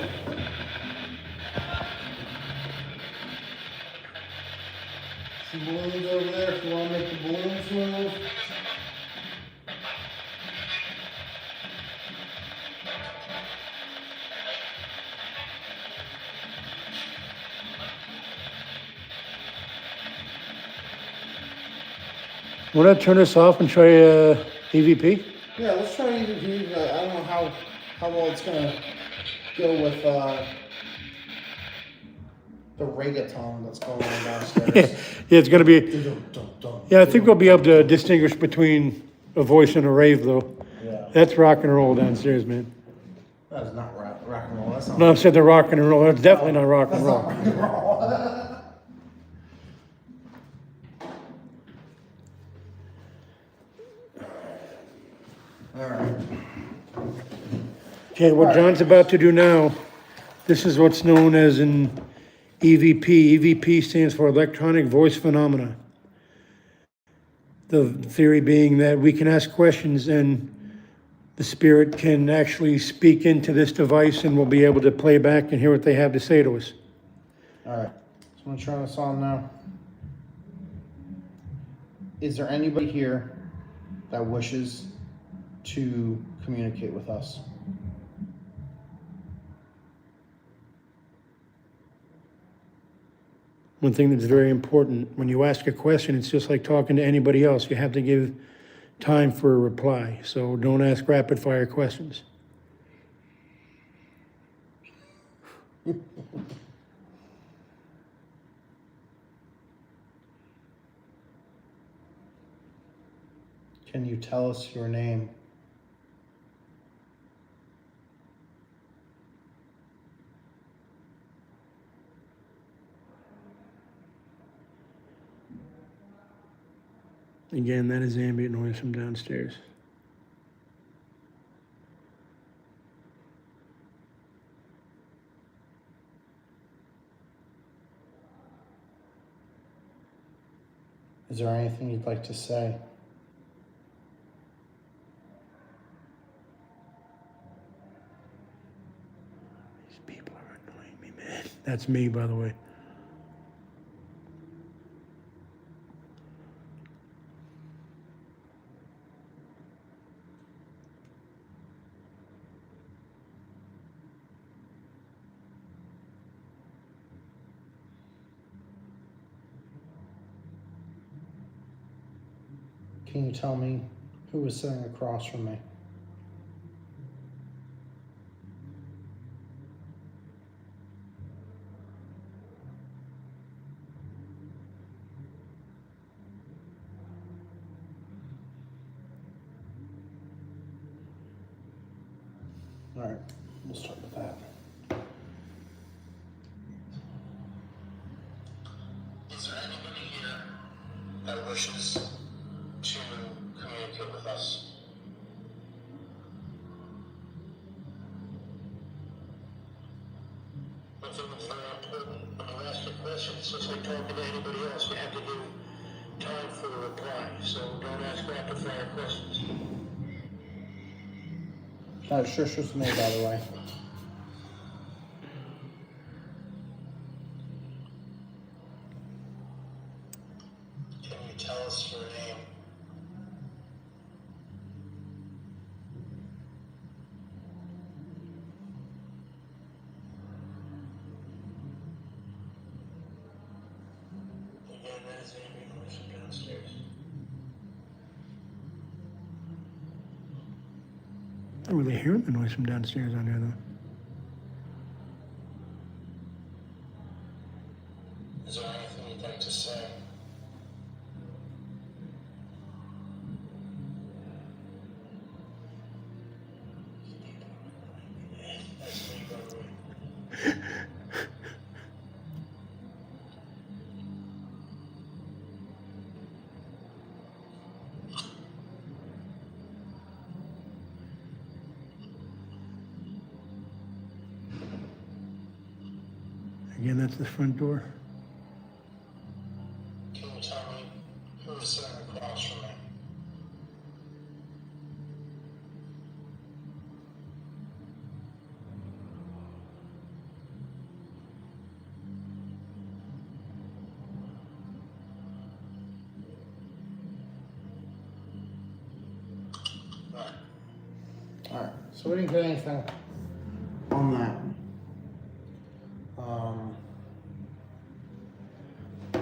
balloons over there if you want to make the balloons move. Want to turn this off and try EVP? Yeah, let's try EVP. I don't know how well it's gonna go with the reggaeton that's going on downstairs. Yeah, it's going to be. Yeah, I think we'll be able to distinguish between a voice and a rave, though. Yeah. That's rock and roll downstairs, man. That is not rock and roll. That's not. No, I said the rock and roll. That's definitely not rock and roll. Rock and roll. All right. Okay, what John's about to do now, this is what's known as an EVP. EVP stands for Electronic Voice Phenomena. The theory being that we can ask questions and the spirit can actually speak into this device and we'll be able to play back and hear what they have to say to us. All right. So I'm gonna turn this on now. Is there anybody here that wishes to communicate with us? One thing that's very important, when you ask a question, it's just like talking to anybody else. You have to give time for a reply. So don't ask rapid fire questions. Can you tell us your name? Again, that is ambient noise from downstairs. Is there anything you'd like to say? These people are annoying me, man. That's me, by the way. Can you tell me who was sitting across from me? All right, we'll start with that. Is there anybody here that wishes to communicate with us? I think it's very important when you ask a question, it's just like talking to anybody else. You have to give time for a reply, so don't ask rapid fire questions. That shush was me, by the way. Can you tell us your name? Again, that is ambient noise from downstairs. I'm really hearing the noise from downstairs on there, though. Is there anything you'd like to say? That's me, by the way. Again, that's the front door. Can you tell me who's sitting across from me? Alright, so we didn't get anything on that.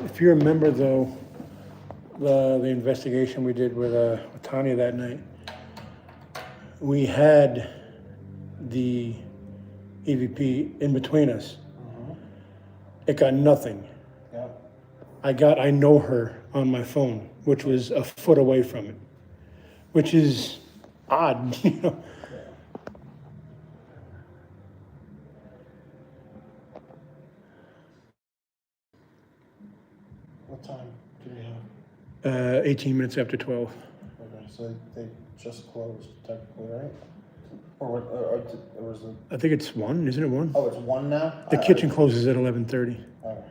If you remember, though, the investigation we did with Tanya that night, we had the EVP in between us. It got nothing. Yep. I know her on my phone, which was a foot away from it, which is odd, you know. What time do we have? 18 minutes after 12. Okay, so they just closed technically, right? Or was it? I think it's 1, isn't it 1? Oh, it's 1 now? The kitchen closes at 11:30. Okay.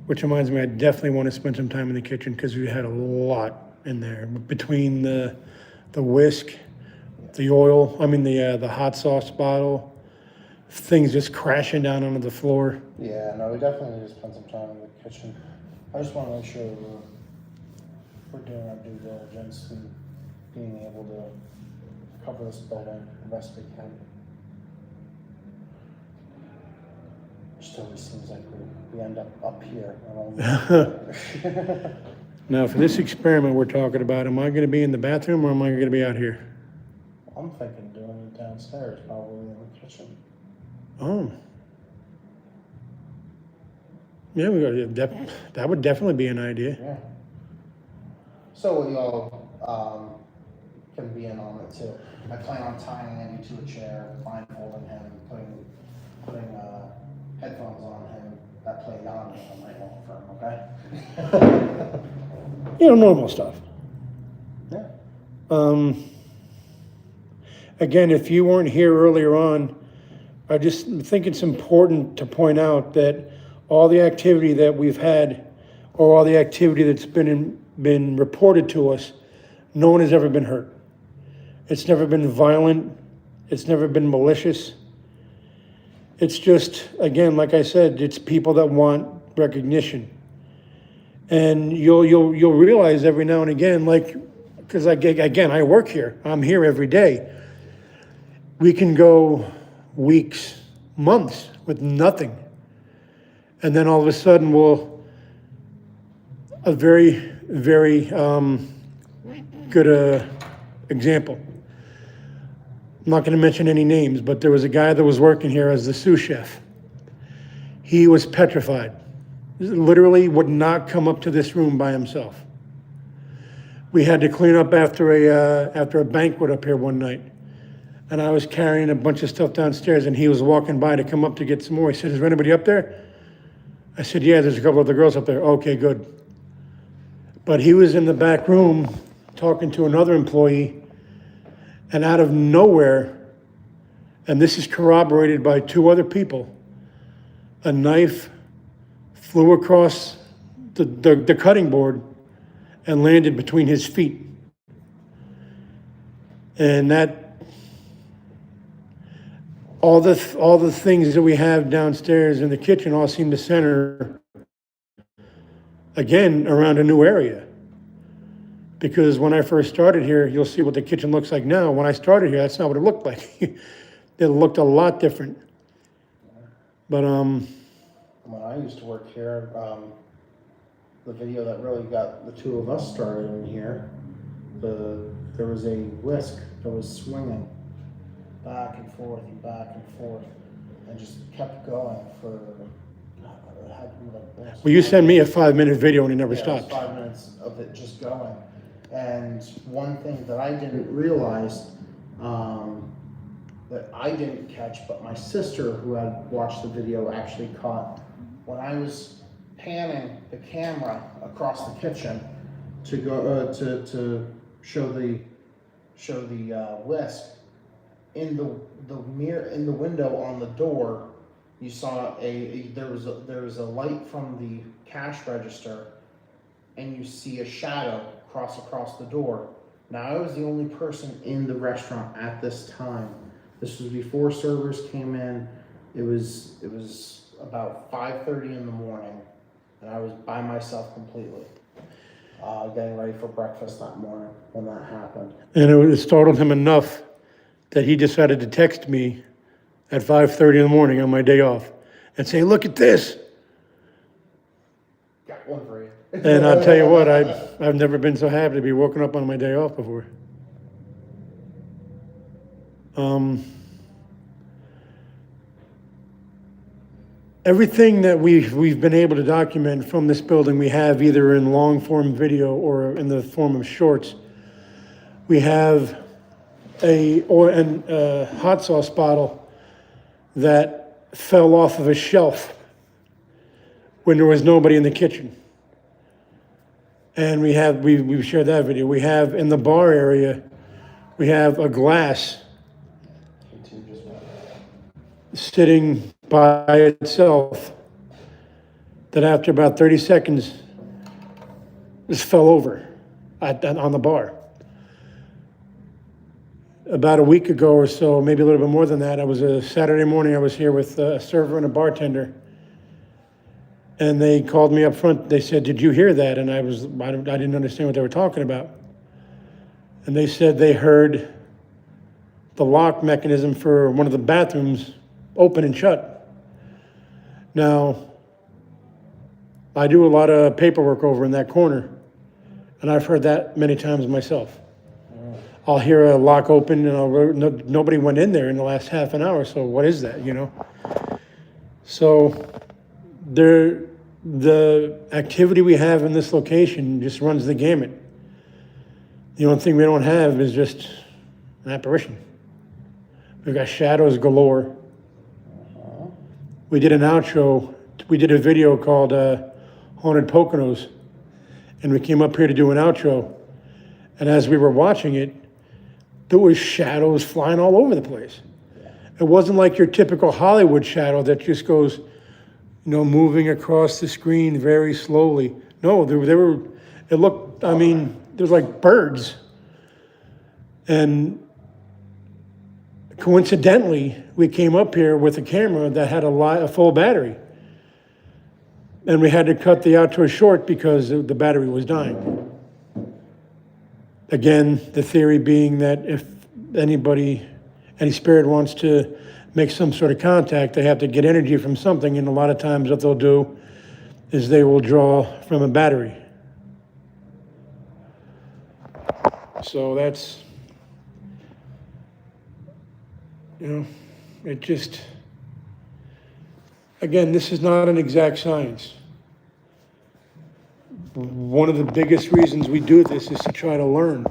Which reminds me, I definitely want to spend some time in the kitchen because we had a lot in there between the whisk, the oil. I mean the hot sauce bottle, things just crashing down onto the floor. Yeah, no, we definitely need to spend some time in the kitchen. I just want to make sure we're doing our due diligence and being able to cover this building the best we can. Still, it seems like we end up here. Now, for this experiment we're talking about, am I going to be in the bathroom or am I going to be out here? I'm thinking doing it downstairs, probably in the kitchen. Oh. Yeah, that would definitely be an idea. Yeah. So we all can be in on it too. I plan on tying Andy to a chair, blindfolding him, putting headphones on him that play on me on my own firm, okay? You know, normal stuff. Yeah. Again, if you weren't here earlier on, I just think it's important to point out that all the activity that we've had, or all the activity that's been reported to us, no one has ever been hurt. It's never been violent. It's never been malicious. It's just, again, like I said, it's people that want recognition. And you'll realize every now and again, like, because I work here. I'm here every day. We can go weeks, months with nothing. And then all of a sudden a very, very good example. I'm not going to mention any names, but there was a guy that was working here as the sous chef. He was petrified. Literally would not come up to this room by himself. We had to clean up after a banquet up here one night. And I was carrying a bunch of stuff downstairs, and he was walking by to come up to get some more. He said, "Is there anybody up there?" I said, "Yeah, there's a couple of the girls up there." "Okay, good." But he was in the back room talking to another employee, and out of nowhere, and this is corroborated by 2 other people, a knife flew across the cutting board and landed between his feet. And that, all the things that we have downstairs in the kitchen all seem to center, again, around a new area. Because when I first started here, you'll see what the kitchen looks like now. When I started here, that's not what it looked like. It looked a lot different. But When I used to work here, the video that really got the 2 of us started in here, there was a whisk that was swinging back and forth and just kept going for, well, you sent me a 5-minute video and it never yeah, it was stopped. 5 minutes of it just going. And one thing that I didn't realize, that I didn't catch, but my sister, who had watched the video, actually caught, when I was panning the camera across the kitchen to go to show the whisk, in the mirror, in the window on the door, you saw there was a light from the cash register, and you see a shadow cross across the door. Now, I was the only person in the restaurant at this time. This was before servers came in. It was about 5:30 in the morning, and I was by myself completely, getting ready for breakfast that morning when that happened. And it startled him enough that he decided to text me at 5:30 in the morning on my day off and say, "Look at this." Got one for you. And I'll tell you what, I've never been so happy to be woken up on my day off before. Everything that we've been able to document from this building, we have either in long form video or in the form of shorts. We have a hot sauce bottle that fell off of a shelf when there was nobody in the kitchen. And we've shared that video. We have in the bar area, we have a glass sitting by itself that after about 30 seconds just fell over on the bar. About a week ago or so, maybe a little bit more than that, I was a Saturday morning, I was here with a server and a bartender. And they called me up front. They said, "Did you hear that?" And I didn't understand what they were talking about. And they said they heard the lock mechanism for one of the bathrooms open and shut. Now, I do a lot of paperwork over in that corner, and I've heard that many times myself. I'll hear a lock open, and nobody went in there in the last half an hour, so what is that, So the activity we have in this location just runs the gamut. The only thing we don't have is just an apparition. We've got shadows galore. We did an outro. We did a video called Haunted Poconos, and we came up here to do an outro. And as we were watching it, there was shadows flying all over the place. It wasn't like your typical Hollywood shadow that just goes, moving across the screen very slowly. No, it looked, there's like birds. And coincidentally, we came up here with a camera that had a full battery. And we had to cut the outro short because the battery was dying. Again, the theory being that if any spirit wants to make some sort of contact, they have to get energy from something, and a lot of times what they'll do is they will draw from a battery. So that's, it just, again, this is not an exact science. One of the biggest reasons we do this is to try to learn.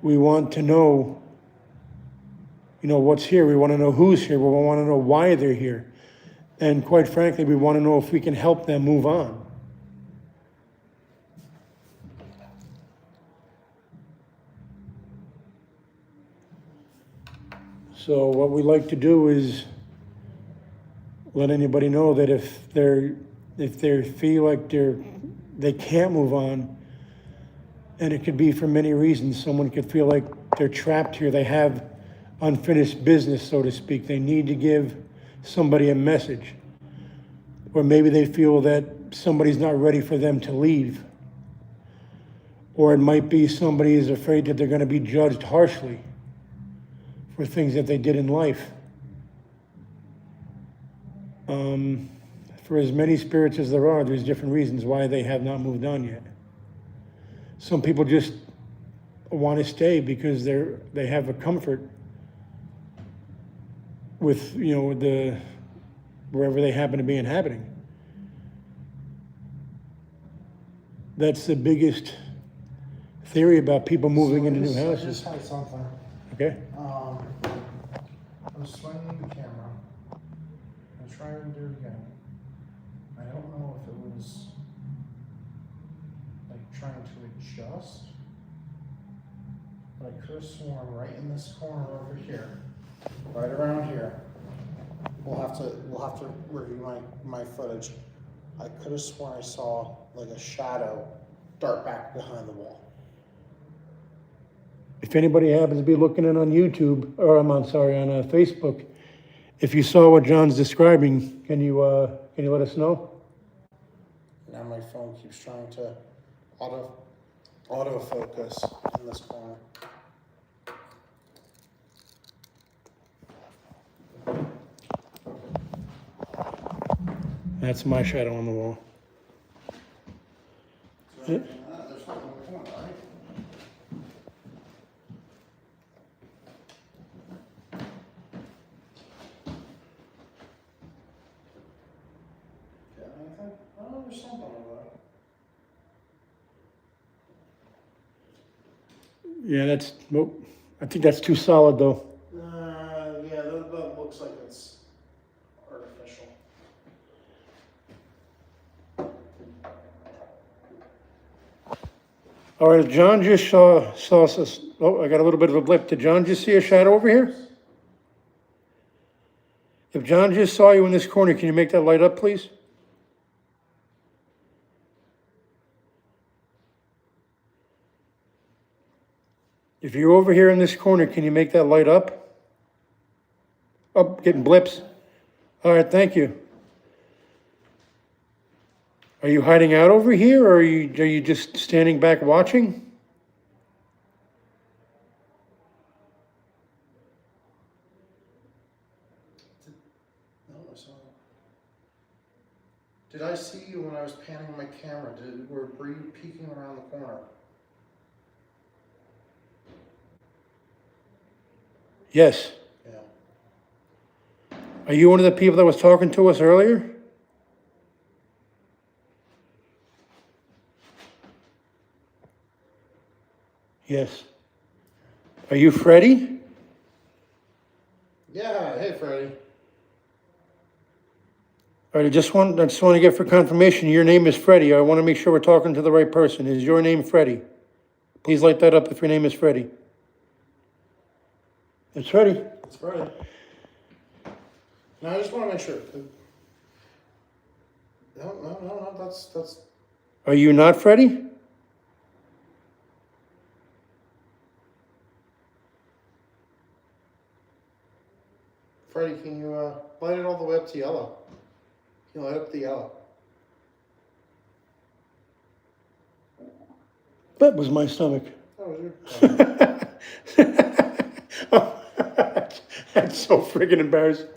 We want to know what's here. We want to know who's here. We want to know why they're here. And quite frankly, we want to know if we can help them move on. So what we like to do is let anybody know that if they feel like they can't move on, and it could be for many reasons. Someone could feel like they're trapped here. They have unfinished business, so to speak. They need to give somebody a message. Or maybe they feel that somebody's not ready for them to leave. Or it might be somebody is afraid that they're going to be judged harshly for things that they did in life. For as many spirits as there are, there's different reasons why they have not moved on yet. Some people just want to stay because they have a comfort with wherever they happen to be inhabiting. That's the biggest theory about people moving into new houses. I just had something. Okay. I'm swinging the camera. I'm trying to do it again. I don't know if it was like trying to adjust, but I could have sworn right in this corner over here, right around here, we'll have to review my footage. I could have sworn I saw like a shadow dart back behind the wall. If anybody happens to be looking in on YouTube, or on Facebook, if you saw what John's describing, can you let us know? Now my phone keeps trying to autofocus in this corner. That's my shadow on the wall. There's something in the corner, right? Yeah, anything? Oh, there's something over Yeah, I think that's too solid though. there. Yeah, that looks like it's artificial. All right, John just saw us. Oh, I got a little bit of a blip. Did John just see a shadow over here? If John just saw you in this corner, can you make that light up, please? If you're over here in this corner, can you make that light up? Oh, getting blips. All right, thank you. Are you hiding out over here, or are you just standing back watching? No, I saw. Did I see you when I was panning my camera? Were you peeking around the corner? Yes. Yeah. Are you one of the people that was talking to us earlier? Yes. Are you Freddie? Yeah. Hey, Freddie. All right, I just want to get for confirmation. Your name is Freddie. I want to make sure we're talking to the right person. Is your name Freddie? Please light that up if your name is Freddie. It's Freddie. It's Freddie. No, I just want to make sure. No. That's. Are you not Freddie? Freddie, can you light it all the way up to yellow? Can you light up the yellow? That was my stomach. That was your. That's so friggin' embarrassing.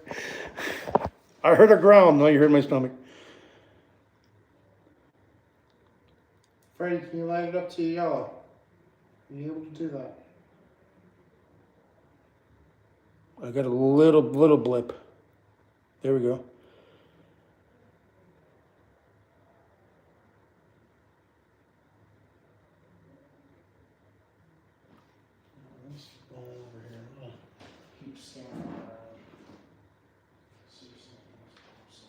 I heard a growl. No, you heard my stomach. Freddie, can you light it up to yellow? Are you able to do that? I got a little blip. There we go. Let's go over here. I'm gonna keep standing around. See if something else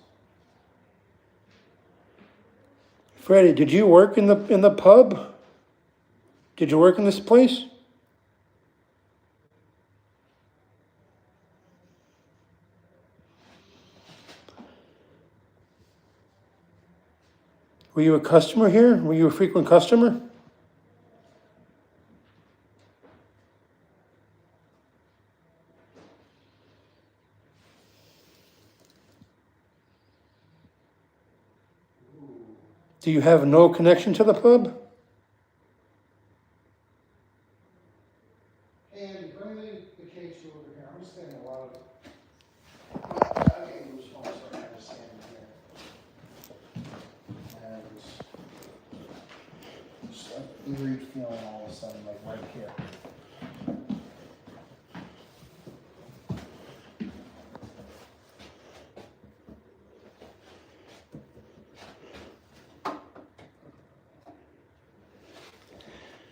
Freddie, did you work in the pub? Did you work in this place? Were you a customer here? Were you a frequent customer? Do you have no connection to the pub? And bring the case over here. I'm just getting a lot of. I'm getting goosebumps right now just standing here. And just an eerie feeling all of a sudden, like right here.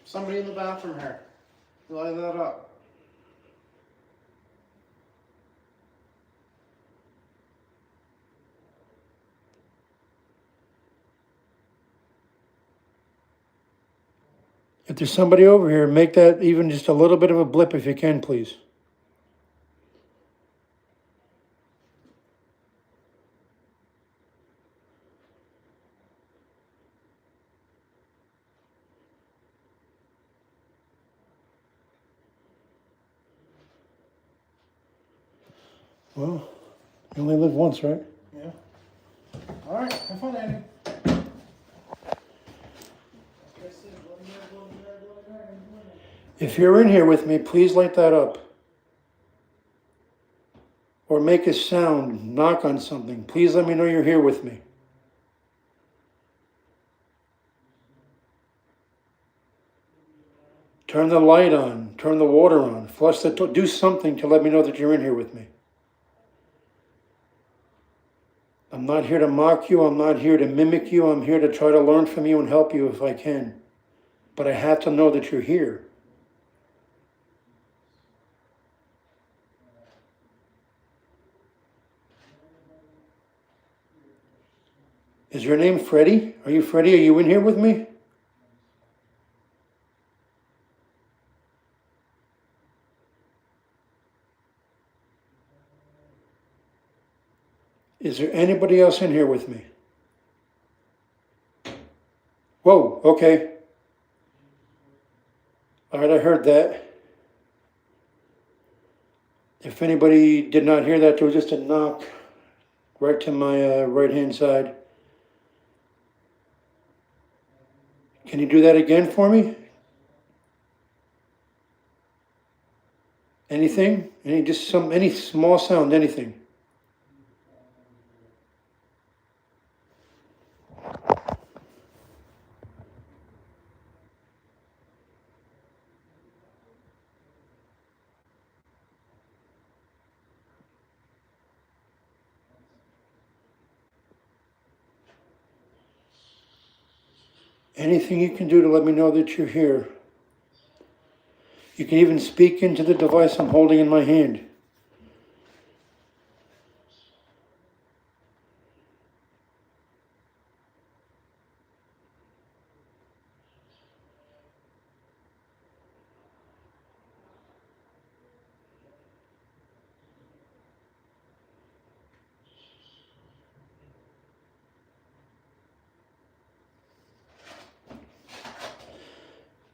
Somebody in the bathroom here. Light that up. If there's somebody over here, make that even just a little bit of a blip if you can, please. Well, you only live once, right? Yeah. All right. Have fun, Andy. If you're in here with me, please light that up. Or make a sound, knock on something. Please let me know you're here with me. Turn the light on, turn the water on, flush the do something to let me know that you're in here with me. I'm not here to mock you, I'm not here to mimic you, I'm here to try to learn from you and help you if I can. But I have to know that you're here. Is your name Freddie? Are you Freddie? Are you in here with me? Is there anybody else in here with me? Whoa, okay. All right, I heard that. If anybody did not hear that, there was just a knock right to my right-hand side. Can you do that again for me? Anything? Any small sound, anything. Anything you can do to let me know that you're here. You can even speak into the device I'm holding in my hand.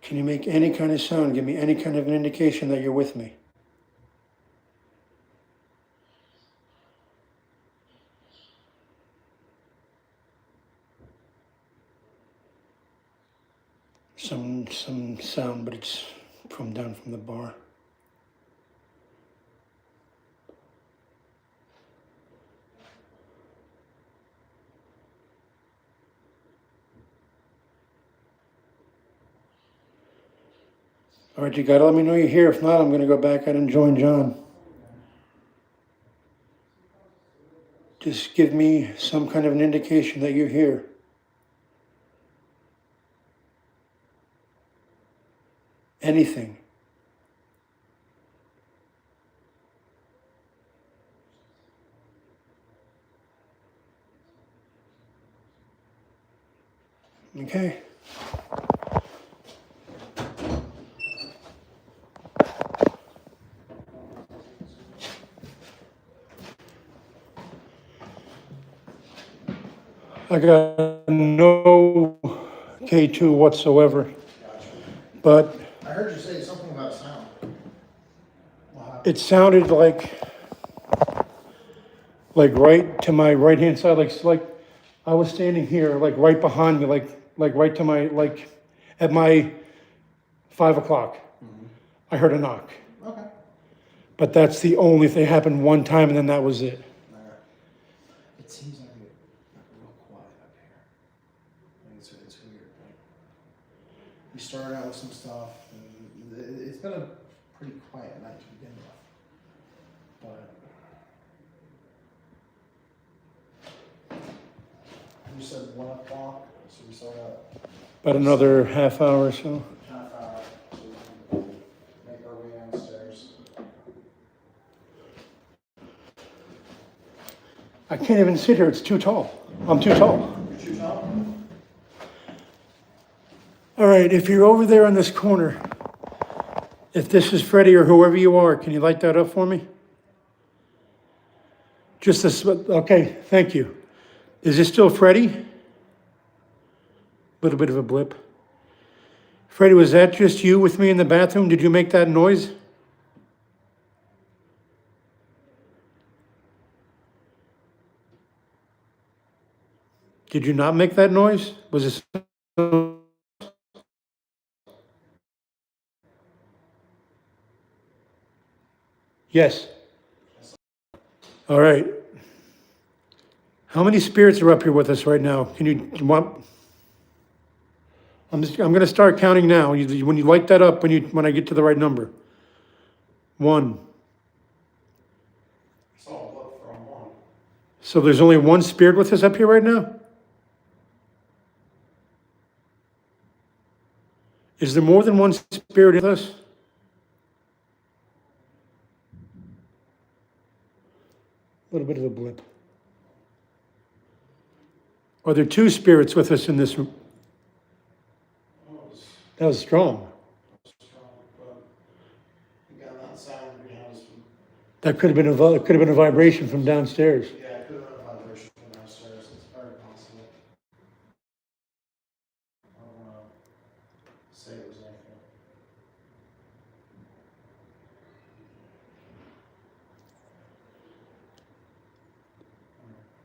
Can you make any kind of sound? Give me any kind of an indication that you're with me. Some sound, but it's from down from the bar. All right, you gotta let me know you're here. If not, I'm gonna go back out and join John. Just give me some kind of an indication that you're here. Anything. Okay. I got no K2 whatsoever, but I heard you say something about sound. it sounded like right to my right hand side, like I was standing here, like right behind me, like right to my at my 5 o'clock. I heard a knock, Okay. but that's the only thing. It happened one time, and then that was it. It seems like real quiet up here. It's weird. Like, we started out with some stuff, and it's been a pretty quiet night to begin with. But you said 1 o'clock, so we still got About another half hour or so. half hour to make our way downstairs. I can't even sit here. It's too tall. I'm too tall. You're too tall? All right, if you're over there in this corner, if this is Freddie or whoever you are, can you light that up for me? Just this, okay, thank you. Is this still Freddie? Little bit of a blip. Freddie, was that just you with me in the bathroom? Did you make that noise? Did you not make that noise? Was it? Yes. All right. How many spirits are up here with us right now? Can you want? I'm going to start counting now. When you light that up, when I get to the right number. 1. So there's only one spirit with us up here right now? Is there more than one spirit with us? A little bit of a blip. Are there 2 spirits with us in this room? That was strong. That could have been a vibration from downstairs. Yeah, it could have been a vibration from downstairs. It's very possible. I don't want to say it was anything.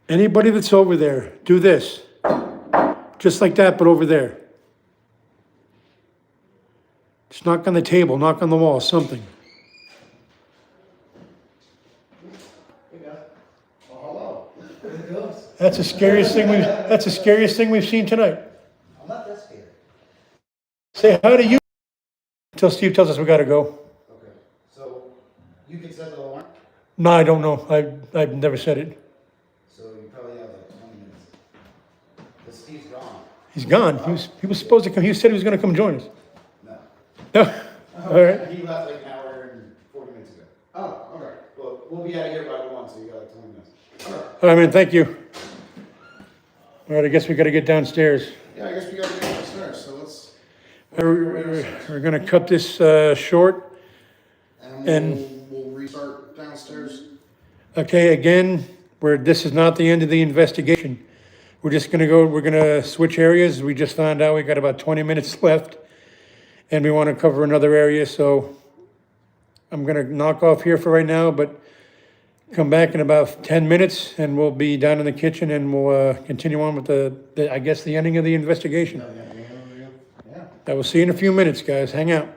Anybody that's over there, do this. Just like that, but over there. Just knock on the table, knock on the wall, something. That's the scariest thing we've seen tonight. I'm not that scared. Say hi to you until Steve tells us we gotta go. Okay. So you can set the alarm? No, I don't know. I've never said it. So you probably have like 20 minutes. But Steve's gone. He's gone. He was supposed to come. He said he was gonna come join us. No. No. All right. He left like an hour and 40 minutes ago. Oh, okay. Well, we'll be out of here by 1, so you got like 20 minutes. Okay. All right, man. Thank you. All right. I guess we gotta get downstairs. Yeah, I guess we gotta get downstairs, so let's. We're gonna cut this short. And we'll restart downstairs. Okay, again, this is not the end of the investigation. We're gonna switch areas. We just found out we got about 20 minutes left and we wanna cover another area, so I'm gonna knock off here for right now, but come back in about 10 minutes and we'll be down in the kitchen and we'll continue on with the I guess the ending of the investigation. Yeah. I will see you in a few minutes, guys. Hang out.